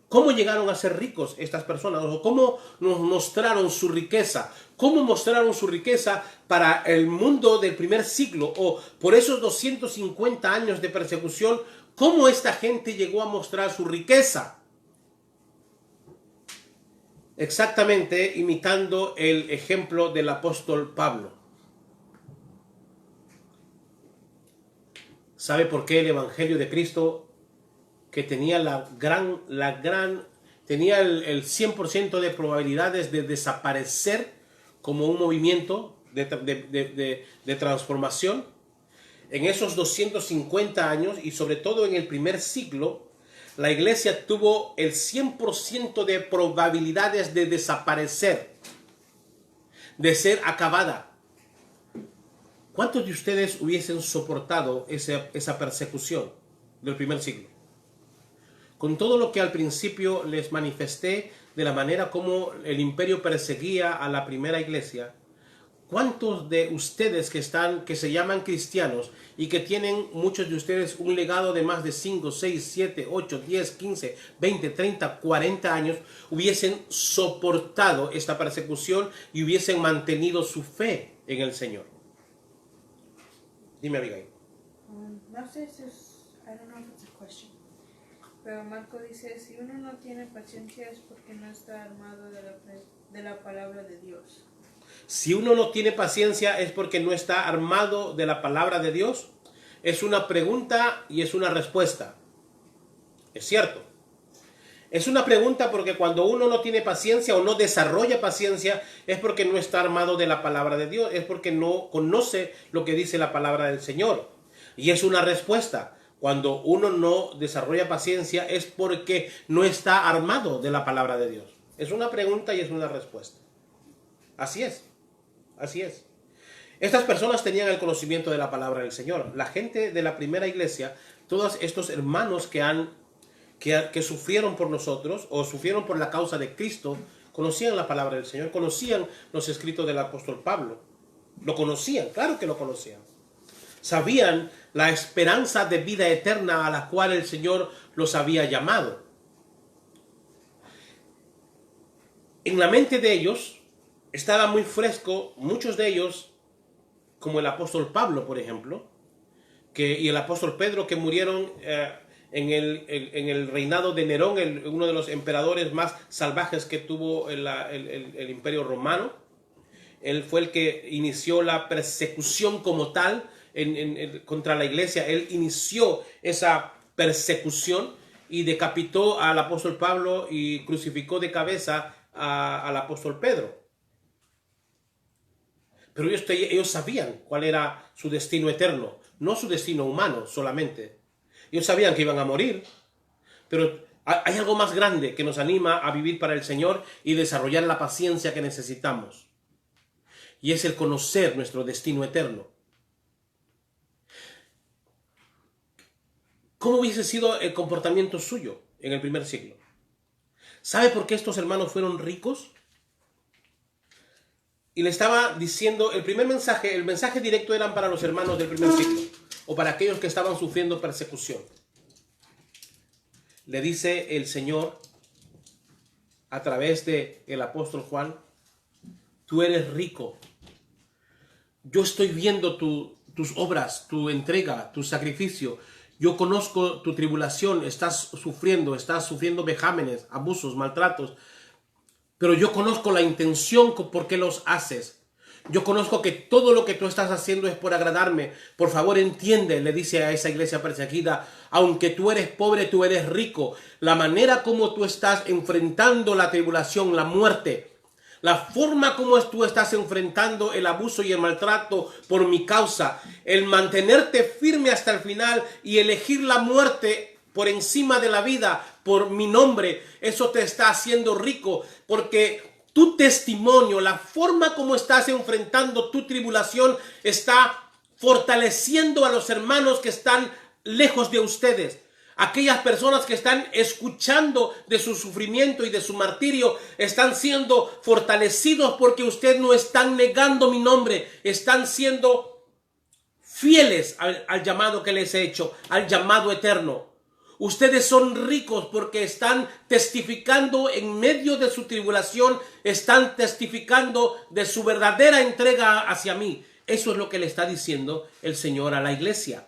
¿Cómo llegaron a ser ricos estas personas? ¿O cómo nos mostraron su riqueza? ¿Cómo mostraron su riqueza para el mundo del primer siglo? O por esos 250 años de persecución, ¿cómo esta gente llegó a mostrar su riqueza? Exactamente imitando el ejemplo del apóstol Pablo. ¿Sabe por qué el evangelio de Cristo, que tenía tenía el 100% de probabilidades de desaparecer como un movimiento de transformación? En esos 250 años y sobre todo en el primer siglo, la iglesia tuvo el 100% de probabilidades de desaparecer, de ser acabada. ¿Cuántos de ustedes hubiesen soportado esa persecución del primer siglo? Con todo lo que al principio les manifesté de la manera como el imperio perseguía a la primera iglesia, ¿cuántos de ustedes que se llaman cristianos y que tienen muchos de ustedes un legado de más de 5, 6, 7, 8, 10, 15, 20, 30, 40 años hubiesen soportado esta persecución y hubiesen mantenido su fe en el Señor? Dime, Abigail. No sé si es, I don't know if it's a question. Pero Marco dice, si uno no tiene paciencia es porque no está armado de la palabra de Dios. Si uno no tiene paciencia es porque no está armado de la palabra de Dios. Es una pregunta y es una respuesta. Es cierto. Es una pregunta porque cuando uno no tiene paciencia o no desarrolla paciencia es porque no está armado de la palabra de Dios. Es porque no conoce lo que dice la palabra del Señor. Y es una respuesta. Cuando uno no desarrolla paciencia es porque no está armado de la palabra de Dios. Es una pregunta y es una respuesta. Así es. Así es. Estas personas tenían el conocimiento de la palabra del Señor. La gente de la primera iglesia, todos estos hermanos que sufrieron por nosotros o sufrieron por la causa de Cristo, conocían la palabra del Señor, conocían los escritos del apóstol Pablo. Lo conocían, claro que lo conocían. Sabían la esperanza de vida eterna a la cual el Señor los había llamado. En la mente de ellos estaba muy fresco, muchos de ellos, como el apóstol Pablo, por ejemplo, y el apóstol Pedro, que murieron en el reinado de Nerón, uno de los emperadores más salvajes que tuvo el imperio romano. Él fue el que inició la persecución como tal contra la iglesia. Él inició esa persecución y decapitó al apóstol Pablo y crucificó de cabeza al apóstol Pedro. Pero ellos sabían cuál era su destino eterno, no su destino humano solamente. Ellos sabían que iban a morir, pero hay algo más grande que nos anima a vivir para el Señor y desarrollar la paciencia que necesitamos. Y es el conocer nuestro destino eterno. ¿Cómo hubiese sido el comportamiento suyo en el primer siglo? ¿Sabe por qué estos hermanos fueron ricos? Y le estaba diciendo, el mensaje directo eran para los hermanos del primer siglo, o para aquellos que estaban sufriendo persecución. Le dice el Señor, a través del apóstol Juan, tú eres rico. Yo estoy viendo tus obras, tu entrega, tu sacrificio. Yo conozco tu tribulación, estás sufriendo vejámenes, abusos, maltratos. Pero yo conozco la intención por qué los haces. Yo conozco que todo lo que tú estás haciendo es por agradarme. Por favor, entiende, le dice a esa iglesia perseguida, aunque tú eres pobre, tú eres rico. La manera como tú estás enfrentando la tribulación, la muerte, la forma como tú estás enfrentando el abuso y el maltrato por mi causa, el mantenerte firme hasta el final y elegir la muerte por encima de la vida, por mi nombre, eso te está haciendo rico, porque tu testimonio, la forma como estás enfrentando tu tribulación, está fortaleciendo a los hermanos que están lejos de ustedes. Aquellas personas que están escuchando de su sufrimiento y de su martirio están siendo fortalecidos porque ustedes no están negando mi nombre, están siendo fieles al llamado que les he hecho, al llamado eterno. Ustedes son ricos porque están testificando en medio de su tribulación, están testificando de su verdadera entrega hacia mí. Eso es lo que le está diciendo el Señor a la iglesia.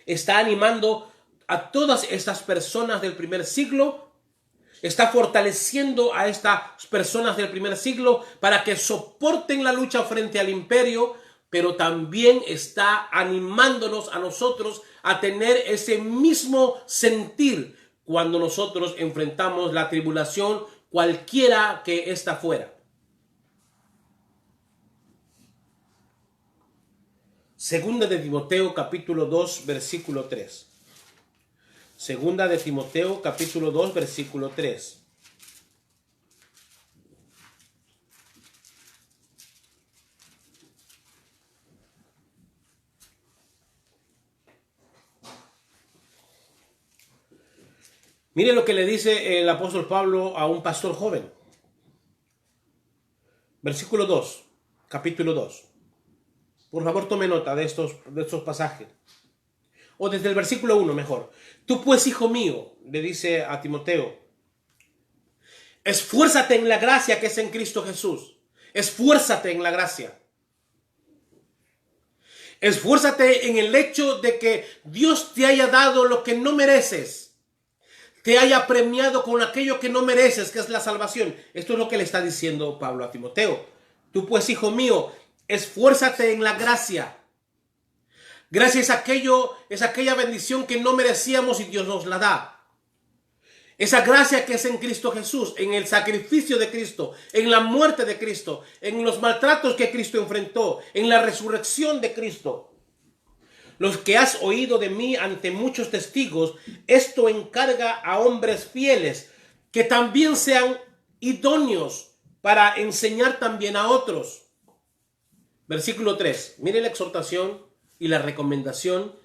Está animando a todas estas personas del primer siglo, está fortaleciendo a estas personas del primer siglo para que soporten la lucha frente al imperio, pero también está animándonos a nosotros a tener ese mismo sentir cuando nosotros enfrentamos la tribulación, cualquiera que ésta fuera. Segunda de Timoteo capítulo 2 versículo 3. Segunda de Timoteo capítulo 2 versículo 3. Mire lo que le dice el apóstol Pablo a un pastor joven. Versículo 2, capítulo 2. Por favor, tome nota de estos pasajes. O desde el versículo 1 mejor. Tú pues, hijo mío, le dice a Timoteo, esfuérzate en la gracia que es en Cristo Jesús. Esfuérzate en la gracia. Esfuérzate en el hecho de que Dios te haya dado lo que no mereces. Te haya premiado con aquello que no mereces, que es la salvación. Esto es lo que le está diciendo Pablo a Timoteo. Tú pues, hijo mío, esfuérzate en la gracia. Gracia es aquella bendición que no merecíamos y Dios nos la da. Esa gracia que es en Cristo Jesús, en el sacrificio de Cristo, en la muerte de Cristo, en los maltratos que Cristo enfrentó, en la resurrección de Cristo. Los que has oído de mí ante muchos testigos, esto encarga a hombres fieles, que también sean idóneos para enseñar también a otros. Versículo 3. Mire la exhortación y la recomendación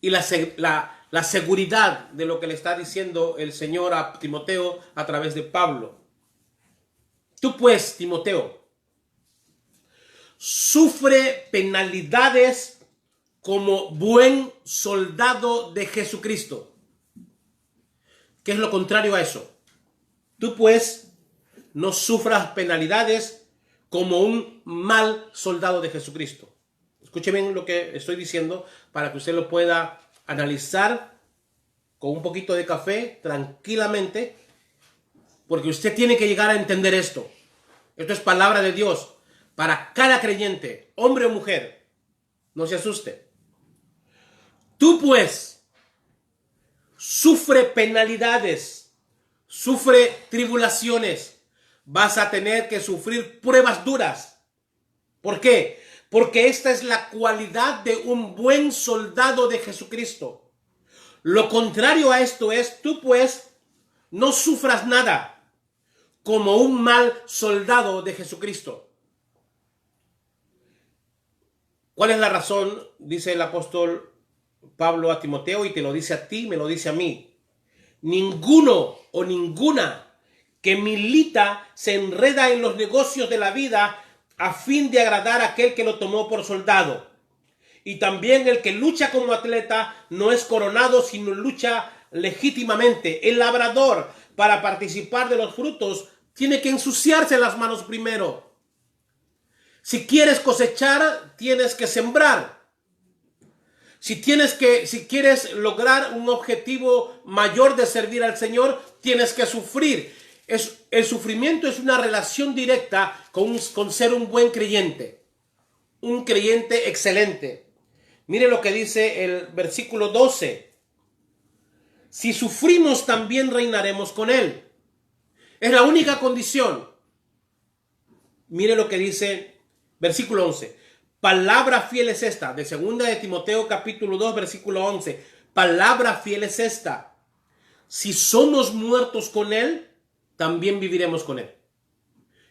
y la seguridad de lo que le está diciendo el Señor a Timoteo a través de Pablo. Tú pues, Timoteo, sufre penalidades como buen soldado de Jesucristo. ¿Qué es lo contrario a eso? Tú pues no sufras penalidades como un mal soldado de Jesucristo. Escuche bien lo que estoy diciendo para que usted lo pueda analizar con un poquito de café, tranquilamente, porque usted tiene que llegar a entender esto. Esto es palabra de Dios para cada creyente, hombre o mujer. No se asuste. Tú pues sufre penalidades, sufre tribulaciones, vas a tener que sufrir pruebas duras. ¿Por qué? Porque esta es la cualidad de un buen soldado de Jesucristo. Lo contrario a esto es, tú pues no sufras nada como un mal soldado de Jesucristo. ¿Cuál es la razón? Dice el apóstol Pablo a Timoteo, y te lo dice a ti, me lo dice a mí. Ninguno o ninguna que milita se enreda en los negocios de la vida a fin de agradar a aquel que lo tomó por soldado. Y también el que lucha como atleta no es coronado, sino lucha legítimamente. El labrador, para participar de los frutos, tiene que ensuciarse las manos primero. Si quieres cosechar, tienes que sembrar. Si quieres lograr un objetivo mayor de servir al Señor, tienes que sufrir. El sufrimiento es una relación directa con ser un buen creyente. Un creyente excelente. Mire lo que dice el versículo 12. Si sufrimos, también reinaremos con Él. Es la única condición. Mire lo que dice versículo 11. Palabra fiel es esta, de segunda de Timoteo capítulo 2 versículo 11. Palabra fiel es esta, si somos muertos con Él, también viviremos con Él.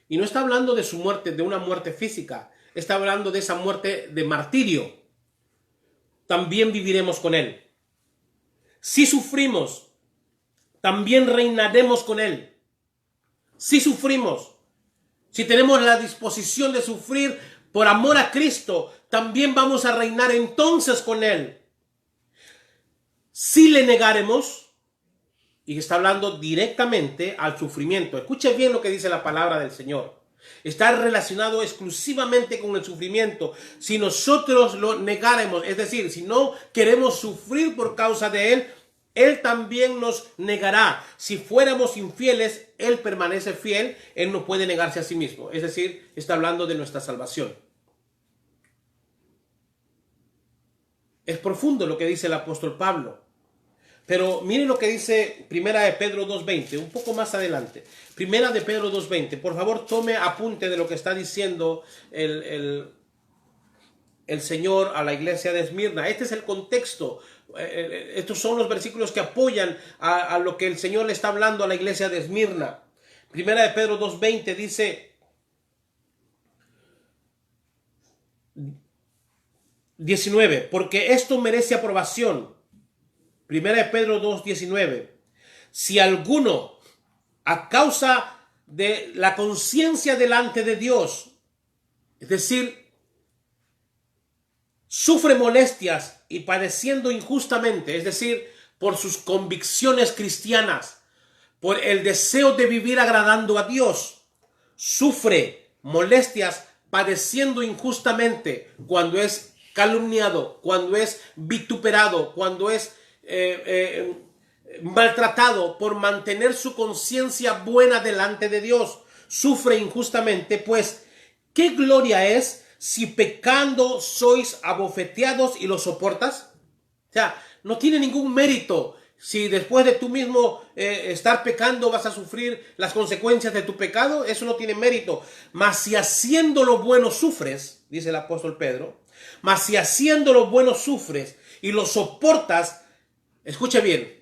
Y no está hablando de su muerte, de una muerte física. Está hablando de esa muerte de martirio. También viviremos con Él. Si sufrimos, también reinaremos con Él. Si sufrimos, si tenemos la disposición de sufrir por amor a Cristo, también vamos a reinar entonces con Él. Si le negaremos, y está hablando directamente al sufrimiento. Escuche bien lo que dice la palabra del Señor. Está relacionado exclusivamente con el sufrimiento. Si nosotros lo negáremos, es decir, si no queremos sufrir por causa de Él, Él también nos negará. Si fuéramos infieles, Él permanece fiel. Él no puede negarse a sí mismo. Es decir, está hablando de nuestra salvación. Es profundo lo que dice el apóstol Pablo. Pero miren lo que dice Primera de Pedro 2.20, un poco más adelante. Primera de Pedro 2.20. Por favor, tome apunte de lo que está diciendo el Señor a la iglesia de Esmirna. Este es el contexto. Estos son los versículos que apoyan a lo que el Señor le está hablando a la iglesia de Esmirna. Primera de Pedro 2.20 dice: 19. Porque esto merece aprobación. Primera de Pedro 2.19. Si alguno, a causa de la conciencia delante de Dios, es decir, sufre molestias y padeciendo injustamente, es decir, por sus convicciones cristianas, por el deseo de vivir agradando a Dios, sufre molestias padeciendo injustamente cuando es calumniado, cuando es vituperado, cuando es maltratado por mantener su conciencia buena delante de Dios, sufre injustamente, pues ¿qué gloria es si pecando sois abofeteados y lo soportas? O sea, no tiene ningún mérito si después de tú mismo estar pecando vas a sufrir las consecuencias de tu pecado. Eso no tiene mérito. Mas si haciendo lo bueno sufres, dice el apóstol Pedro, mas si haciendo lo bueno sufres y lo soportas, escuche bien,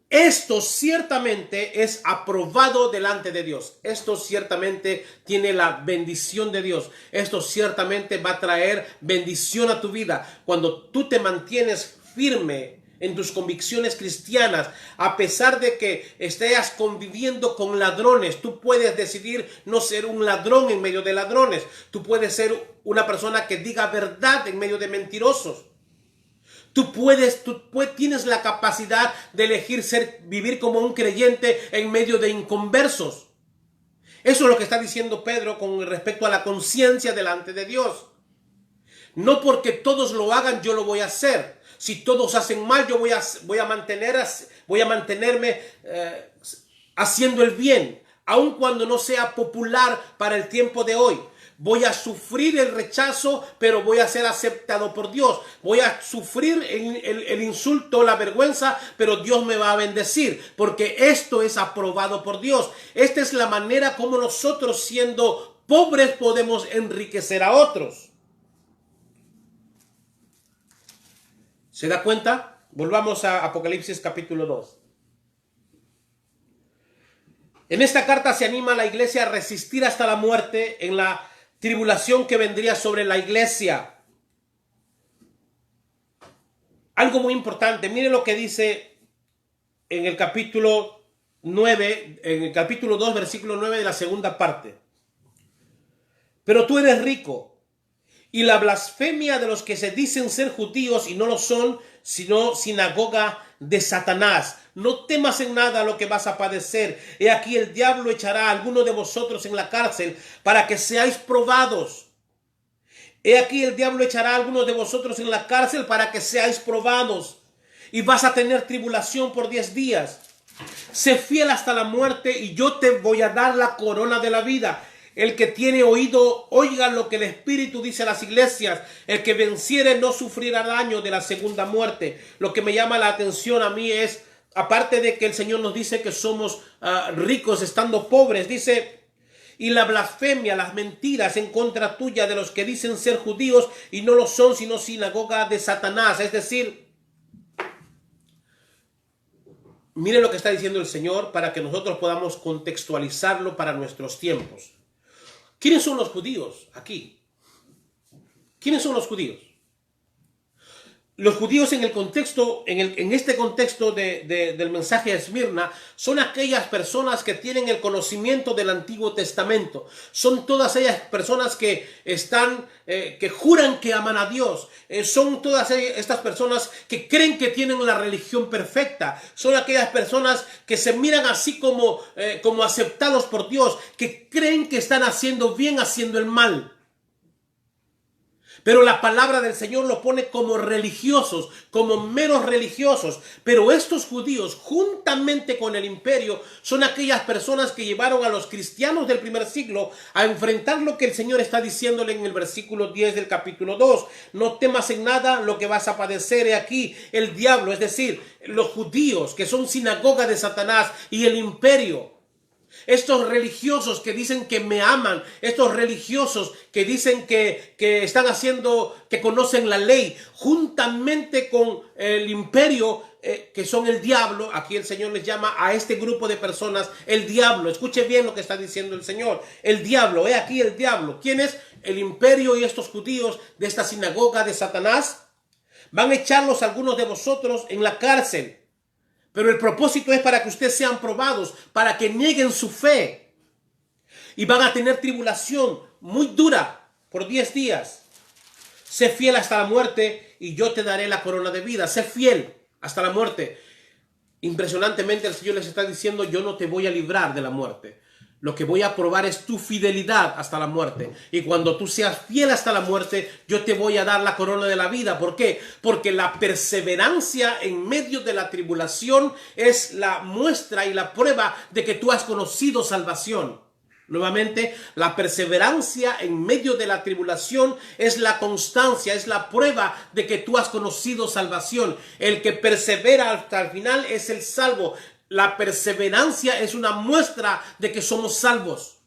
esto ciertamente es aprobado delante de Dios. Esto ciertamente tiene la bendición de Dios. Esto ciertamente va a traer bendición a tu vida. Cuando tú te mantienes firme en tus convicciones cristianas, a pesar de que estés conviviendo con ladrones, tú puedes decidir no ser un ladrón en medio de ladrones. Tú puedes ser una persona que diga verdad en medio de mentirosos. Tú tienes la capacidad de elegir vivir como un creyente en medio de inconversos. Eso es lo que está diciendo Pedro con respecto a la conciencia delante de Dios. No porque todos lo hagan, yo lo voy a hacer. Si todos hacen mal, yo voy a mantenerme haciendo el bien, aun cuando no sea popular para el tiempo de hoy. Voy a sufrir el rechazo, pero voy a ser aceptado por Dios. Voy a sufrir el insulto, la vergüenza, pero Dios me va a bendecir, porque esto es aprobado por Dios. Esta es la manera como nosotros, siendo pobres, podemos enriquecer a otros. ¿Se da cuenta? Volvamos a Apocalipsis capítulo 2. En esta carta se anima a la iglesia a resistir hasta la muerte en la tribulación que vendría sobre la iglesia. Algo muy importante, mire lo que dice en el capítulo 9, en el capítulo 2, versículo 9 de la segunda parte. Pero tú eres rico, y la blasfemia de los que se dicen ser judíos y no lo son, sino sinagoga de Satanás. No temas en nada lo que vas a padecer. He aquí el diablo echará a alguno de vosotros en la cárcel para que seáis probados. He aquí el diablo echará a algunos de vosotros en la cárcel para que seáis probados. Y vas a tener tribulación por 10 días. Sé fiel hasta la muerte y yo te voy a dar la corona de la vida. El que tiene oído, oiga lo que el Espíritu dice a las iglesias. El que venciere no sufrirá daño de la segunda muerte. Lo que me llama la atención a mí es, aparte de que el Señor nos dice que somos ricos estando pobres, dice, y la blasfemia, las mentiras en contra tuya de los que dicen ser judíos y no lo son, sino sinagoga de Satanás. Es decir, Mire lo que está diciendo el Señor para que nosotros podamos contextualizarlo para nuestros tiempos. ¿Quiénes son los judíos aquí? ¿Quiénes son los judíos? Los judíos en el contexto, en este contexto del mensaje a Esmirna, son aquellas personas que tienen el conocimiento del Antiguo Testamento. Son todas ellas personas que que juran que aman a Dios. Son todas estas personas que creen que tienen la religión perfecta. Son aquellas personas que se miran así como aceptados por Dios, que creen que están haciendo bien, haciendo el mal. Pero la palabra del Señor lo pone como religiosos, como meros religiosos. Pero estos judíos, juntamente con el imperio, son aquellas personas que llevaron a los cristianos del primer siglo a enfrentar lo que el Señor está diciéndole en el versículo 10 del capítulo 2. No temas en nada lo que vas a padecer. He aquí el diablo, es decir, los judíos que son sinagoga de Satanás, y el imperio. Estos religiosos que dicen que me aman, estos religiosos que dicen que están haciendo, que conocen la ley, juntamente con el imperio, que son el diablo. Aquí el Señor les llama a este grupo de personas el diablo. Escuche bien lo que está diciendo el Señor. El diablo, he aquí el diablo. ¿Quién es? El imperio y estos judíos de esta sinagoga de Satanás. Van a echarlos algunos de vosotros en la cárcel. Pero el propósito es para que ustedes sean probados, para que nieguen su fe. Y van a tener tribulación muy dura por 10 días. Sé fiel hasta la muerte y yo te daré la corona de vida. Sé fiel hasta la muerte. Impresionantemente el Señor les está diciendo: yo no te voy a librar de la muerte. Lo que voy a probar es tu fidelidad hasta la muerte. Y cuando tú seas fiel hasta la muerte, yo te voy a dar la corona de la vida. ¿Por qué? Porque la perseverancia en medio de la tribulación es la muestra y la prueba de que tú has conocido salvación. Nuevamente, la perseverancia en medio de la tribulación es la constancia, es la prueba de que tú has conocido salvación. El que persevera hasta el final es el salvo. La perseverancia es una muestra de que somos salvos.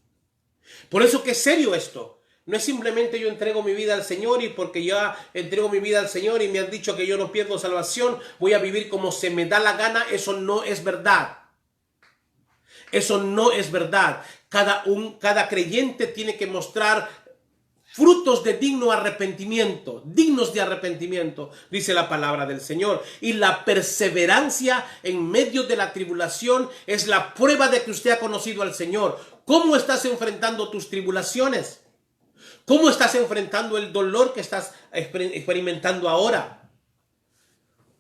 Por eso que es serio esto. No es simplemente yo entrego mi vida al Señor y porque ya entrego mi vida al Señor y me han dicho que yo no pierdo salvación, voy a vivir como se me da la gana. Eso no es verdad. Eso no es verdad. Cada creyente tiene que mostrar frutos de digno arrepentimiento, dignos de arrepentimiento, dice la palabra del Señor. Y la perseverancia en medio de la tribulación es la prueba de que usted ha conocido al Señor. ¿Cómo estás enfrentando tus tribulaciones? ¿Cómo estás enfrentando el dolor que estás experimentando ahora?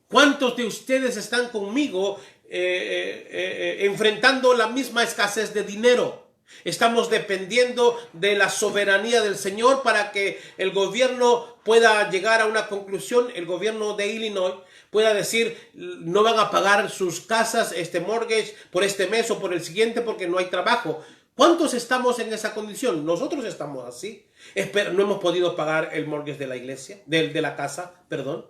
¿Cuántos de ustedes están conmigo enfrentando la misma escasez de dinero? Estamos dependiendo de la soberanía del Señor para que el gobierno pueda llegar a una conclusión. El gobierno de Illinois pueda decir: no van a pagar sus casas, este mortgage, por este mes o por el siguiente porque no hay trabajo. ¿Cuántos estamos en esa condición? Nosotros estamos así. No hemos podido pagar el mortgage de la iglesia, de la casa, perdón.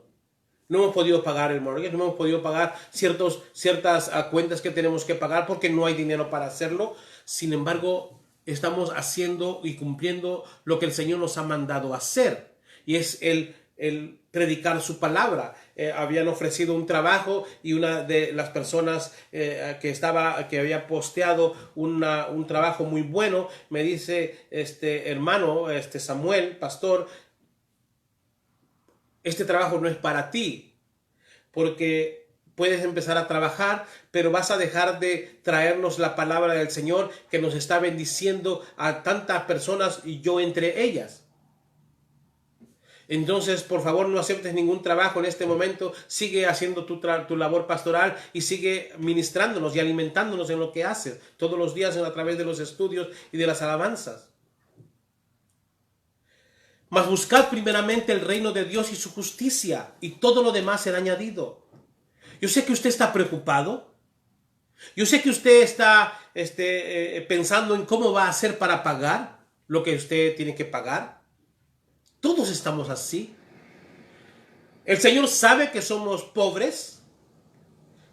No hemos podido pagar el mortgage, no hemos podido pagar ciertas cuentas que tenemos que pagar porque no hay dinero para hacerlo. Sin embargo, estamos haciendo y cumpliendo lo que el Señor nos ha mandado hacer. Y es el predicar su palabra. Habían ofrecido un trabajo y una de las personas que había posteado un trabajo muy bueno, me dice: hermano, Samuel, pastor, este trabajo no es para ti, porque puedes empezar a trabajar, pero vas a dejar de traernos la palabra del Señor que nos está bendiciendo a tantas personas y yo entre ellas. Entonces, por favor, no aceptes ningún trabajo en este momento. Sigue haciendo tu labor pastoral y sigue ministrándonos y alimentándonos en lo que haces todos los días a través de los estudios y de las alabanzas. Mas buscad primeramente el reino de Dios y su justicia, y todo lo demás será añadido. Yo sé que usted está preocupado. Yo sé que usted está pensando en cómo va a hacer para pagar lo que usted tiene que pagar. Todos estamos así. El Señor sabe que somos pobres,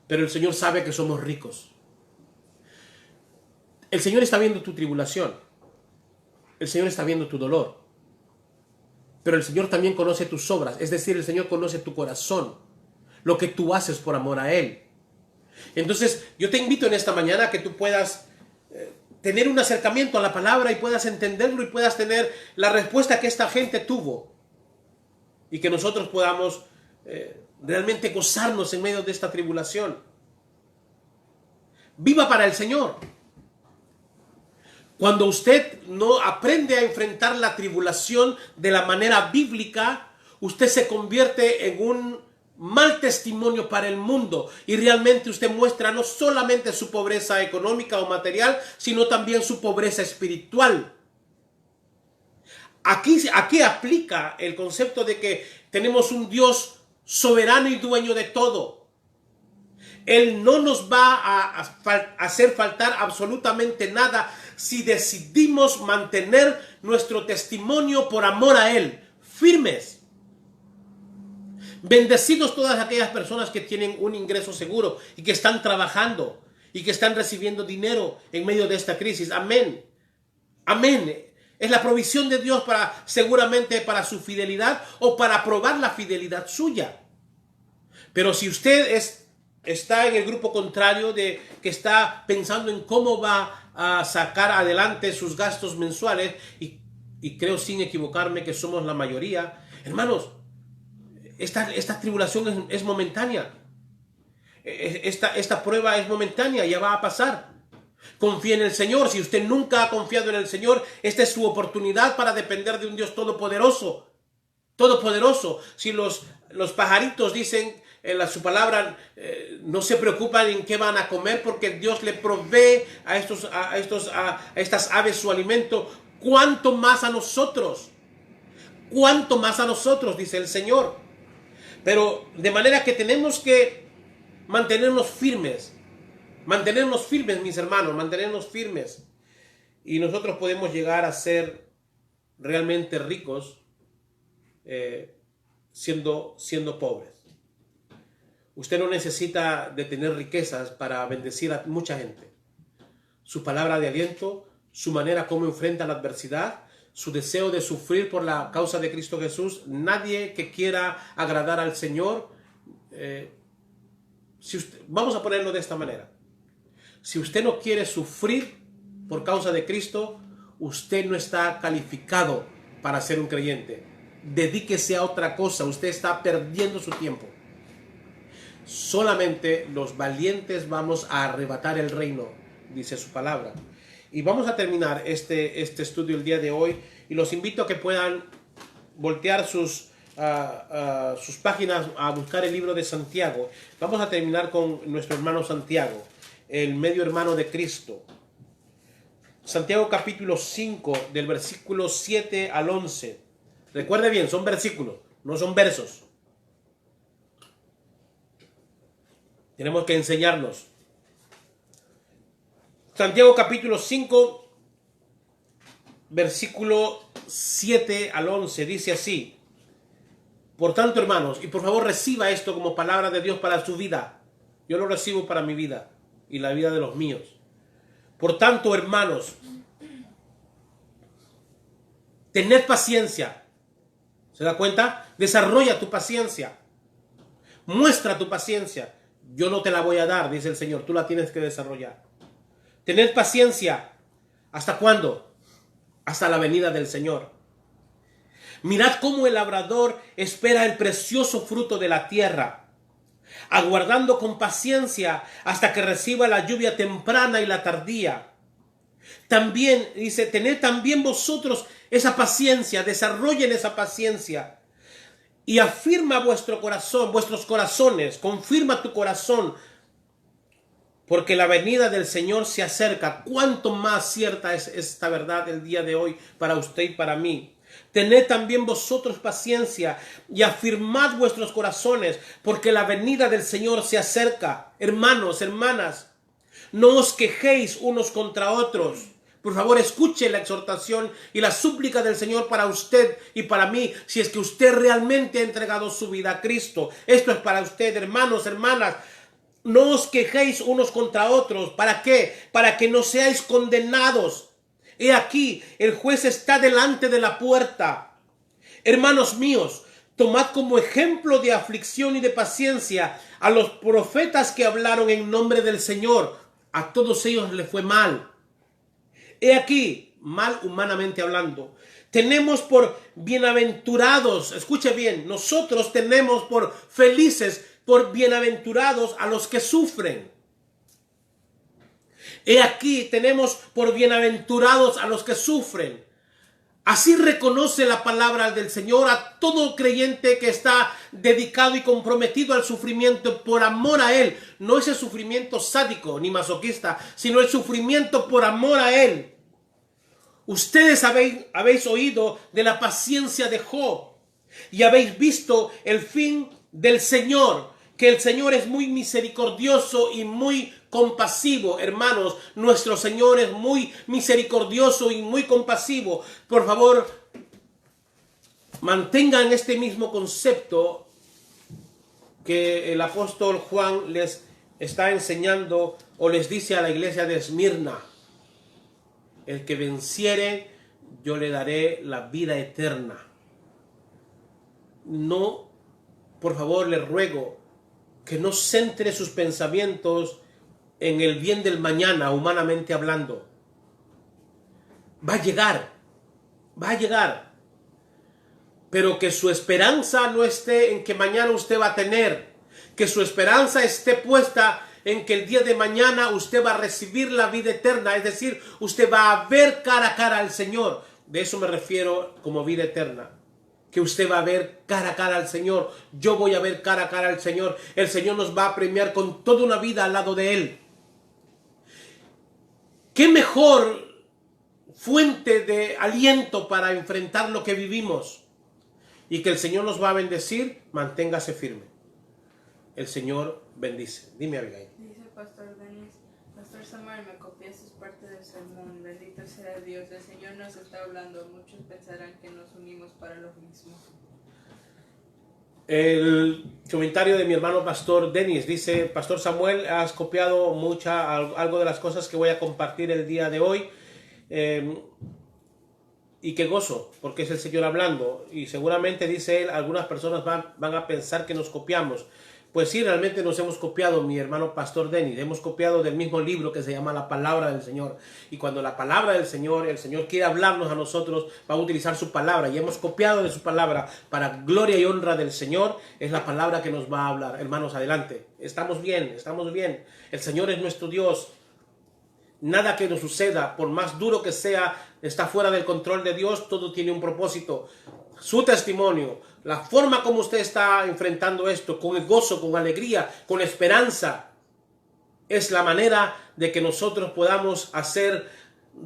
pero el Señor sabe que somos ricos. El Señor está viendo tu tribulación. El Señor está viendo tu dolor. Pero el Señor también conoce tus obras, es decir, el Señor conoce tu corazón, lo que tú haces por amor a Él. Entonces, yo te invito en esta mañana a que tú puedas tener un acercamiento a la palabra y puedas entenderlo y puedas tener la respuesta que esta gente tuvo. Y que nosotros podamos realmente gozarnos en medio de esta tribulación. Viva para el Señor. Cuando usted no aprende a enfrentar la tribulación de la manera bíblica, usted se convierte en un mal testimonio para el mundo y realmente usted muestra no solamente su pobreza económica o material, sino también su pobreza espiritual. Aquí aplica el concepto de que tenemos un Dios soberano y dueño de todo. Él no nos va a hacer faltar absolutamente nada si decidimos mantener nuestro testimonio por amor a Él, firmes. Bendecidos todas aquellas personas que tienen un ingreso seguro y que están trabajando y que están recibiendo dinero en medio de esta crisis. Amén. Amén. Es la provisión de Dios seguramente para su fidelidad o para probar la fidelidad suya. Pero si usted está en el grupo contrario que está pensando en cómo va a sacar adelante sus gastos mensuales, y creo sin equivocarme que somos la mayoría, hermanos, esta tribulación es momentánea. Esta prueba es momentánea, ya va a pasar. Confíe en el Señor. Si usted nunca ha confiado en el Señor, esta es su oportunidad para depender de un Dios todopoderoso. Todopoderoso. Si los pajaritos dicen en su palabra, no se preocupan en qué van a comer porque Dios le provee a estas aves su alimento, ¿cuánto más a nosotros? ¿Cuánto más a nosotros? Dice el Señor. Pero de manera que tenemos que mantenernos firmes, mis hermanos, mantenernos firmes. Y nosotros podemos llegar a ser realmente ricos siendo pobres. Usted no necesita de tener riquezas para bendecir a mucha gente. Su palabra de aliento, su manera como enfrenta la adversidad, su deseo de sufrir por la causa de Cristo Jesús. Nadie que quiera agradar al Señor, vamos a ponerlo de esta manera. Si usted no quiere sufrir por causa de Cristo, usted no está calificado para ser un creyente. Dedíquese a otra cosa, usted está perdiendo su tiempo. Solamente los valientes vamos a arrebatar el reino, dice su palabra. Y vamos a terminar este estudio el día de hoy, y los invito a que puedan voltear sus páginas a buscar el libro de Santiago. Vamos a terminar con nuestro hermano Santiago, el medio hermano de Cristo. Santiago capítulo 5, del versículo 7 al 11. Recuerde bien, son versículos, no son versos. Tenemos que enseñarnos. Santiago capítulo 5, versículo 7 al 11, dice así: por tanto, hermanos, y por favor reciba esto como palabra de Dios para su vida. Yo lo recibo para mi vida y la vida de los míos. Por tanto, hermanos, tened paciencia. ¿Se da cuenta? Desarrolla tu paciencia. Muestra tu paciencia. Yo no te la voy a dar, dice el Señor. Tú la tienes que desarrollar. Tened paciencia. ¿Hasta cuándo? Hasta la venida del Señor. Mirad cómo el labrador espera el precioso fruto de la tierra, aguardando con paciencia hasta que reciba la lluvia temprana y la tardía. También, dice, tened también vosotros esa paciencia, desarrollen esa paciencia. Y afirma vuestro corazón, vuestros corazones, confirma tu corazón, porque la venida del Señor se acerca. Cuánto más cierta es esta verdad el día de hoy para usted y para mí. Tened también vosotros paciencia y afirmad vuestros corazones, porque la venida del Señor se acerca. Hermanos, hermanas, no os quejéis unos contra otros. Por favor, escuche la exhortación y la súplica del Señor para usted y para mí, si es que usted realmente ha entregado su vida a Cristo. Esto es para usted, hermanos, hermanas. No os quejéis unos contra otros. ¿Para qué? Para que no seáis condenados. He aquí, el juez está delante de la puerta. Hermanos míos, Tomad como ejemplo de aflicción y de paciencia a los profetas que hablaron en nombre del Señor. A todos ellos les fue mal. He aquí, mal humanamente hablando. Tenemos por bienaventurados, escuche bien, nosotros tenemos por felices, por bienaventurados a los que sufren. He aquí, tenemos por bienaventurados a los que sufren. Así reconoce la palabra del Señor a todo creyente que está dedicado y comprometido al sufrimiento por amor a Él. No ese sufrimiento sádico ni masoquista, sino el sufrimiento por amor a Él. Ustedes habéis oído de la paciencia de Job y habéis visto el fin del Señor, que el Señor es muy misericordioso y muy compasivo. Hermanos, nuestro Señor es muy misericordioso y muy compasivo. Por favor, mantengan este mismo concepto que el apóstol Juan les está enseñando o les dice a la iglesia de Esmirna. El que venciere, yo le daré la vida eterna. No, por favor, les ruego que no centre sus pensamientos en el bien del mañana, humanamente hablando. Va a llegar. Pero que su esperanza no esté en que mañana usted va a tener. Que su esperanza esté puesta en que el día de mañana usted va a recibir la vida eterna. Es decir, usted va a ver cara a cara al Señor. De eso me refiero como vida eterna. Que usted va a ver cara a cara al Señor. Yo voy a ver cara a cara al Señor. El Señor nos va a premiar con toda una vida al lado de Él. ¿Qué mejor fuente de aliento para enfrentar lo que vivimos? Y que el Señor nos va a bendecir. Manténgase firme. El Señor bendice. Dime, Abigail. Dice Pastor Denis, Pastor Samuel, me copiaste parte del sermón. Bendito sea Dios. El Señor nos está hablando. Muchos pensarán que nos unimos para lo mismo. El comentario de mi hermano Pastor Denis dice: Pastor Samuel, has copiado algo de las cosas que voy a compartir el día de hoy. Y qué gozo, porque es el Señor hablando. Y seguramente, dice él, algunas personas van a pensar que nos copiamos. Pues sí, realmente nos hemos copiado, mi hermano Pastor Denis. Hemos copiado del mismo libro que se llama La Palabra del Señor. Y cuando la palabra del Señor, el Señor quiere hablarnos a nosotros, va a utilizar su palabra. Y hemos copiado de su palabra para gloria y honra del Señor. Es la palabra que nos va a hablar. Hermanos, adelante. Estamos bien, estamos bien. El Señor es nuestro Dios. Nada que nos suceda, por más duro que sea, está fuera del control de Dios. Todo tiene un propósito. Su testimonio, la forma como usted está enfrentando esto, con el gozo, con alegría, con esperanza, es la manera de que nosotros podamos hacer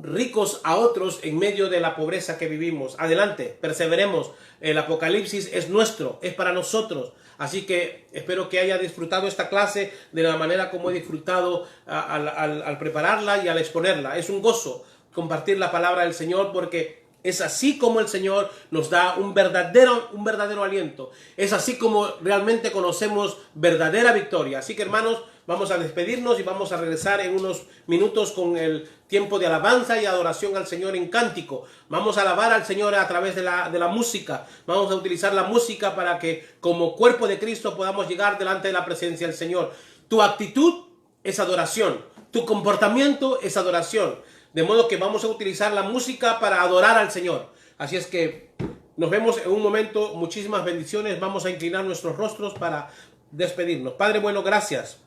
ricos a otros en medio de la pobreza que vivimos. Adelante, perseveremos. El Apocalipsis es nuestro, es para nosotros. Así que espero que haya disfrutado esta clase de la manera como he disfrutado al prepararla y al exponerla. Es un gozo compartir la palabra del Señor, porque es así como el Señor nos da un verdadero aliento. Es así como realmente conocemos verdadera victoria. Así que, hermanos, vamos a despedirnos y vamos a regresar en unos minutos con el tiempo de alabanza y adoración al Señor en cántico. Vamos a alabar al Señor a través de la música. Vamos a utilizar la música para que, como cuerpo de Cristo, podamos llegar delante de la presencia del Señor. Tu actitud es adoración. Tu comportamiento es adoración. De modo que vamos a utilizar la música para adorar al Señor. Así es que nos vemos en un momento. Muchísimas bendiciones. Vamos a inclinar nuestros rostros para despedirnos. Padre bueno, gracias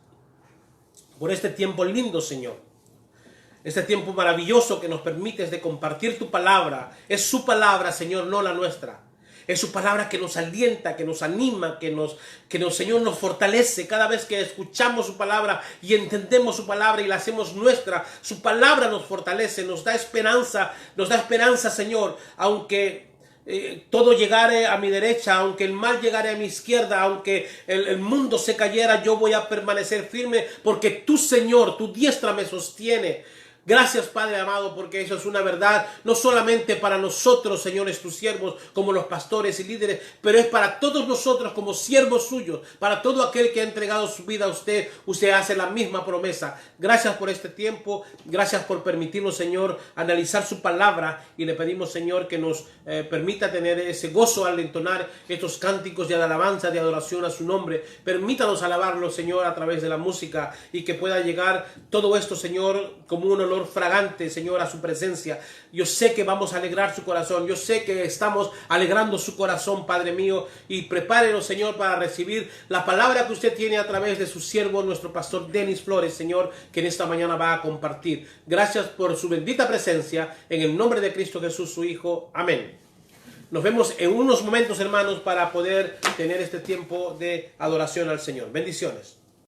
por este tiempo lindo, Señor. Este tiempo maravilloso que nos permites de compartir tu palabra. Es su palabra, Señor, no la nuestra. Es su palabra que nos alienta, que nos anima, Señor, nos fortalece cada vez que escuchamos su palabra y entendemos su palabra y la hacemos nuestra. Su palabra nos fortalece, nos da esperanza, Señor, aunque todo llegare a mi derecha, aunque el mal llegare a mi izquierda, aunque el mundo se cayera, yo voy a permanecer firme, porque tú, Señor, tu diestra me sostiene. Gracias, Padre amado, porque eso es una verdad, no solamente para nosotros, señores, tus siervos, como los pastores y líderes, pero es para todos nosotros como siervos suyos, para todo aquel que ha entregado su vida a usted. Usted hace la misma promesa. Gracias por este tiempo, gracias por permitirnos, Señor, analizar su palabra, y le pedimos, Señor, que nos permita tener ese gozo al entonar estos cánticos de alabanza, de adoración a su nombre. Permítanos alabarlo, Señor, a través de la música, y que pueda llegar todo esto, Señor, como un olor fragante, Señor, a su presencia. Yo sé que vamos a alegrar su corazón, yo sé que estamos alegrando su corazón, Padre mío, y prepárenos, Señor, para recibir la palabra que usted tiene a través de su siervo, nuestro pastor Denis Flores, Señor, que en esta mañana va a compartir. Gracias por su bendita presencia, en el nombre de Cristo Jesús, su Hijo. Amén. Nos vemos en unos momentos, hermanos, para poder tener este tiempo de adoración al Señor. Bendiciones.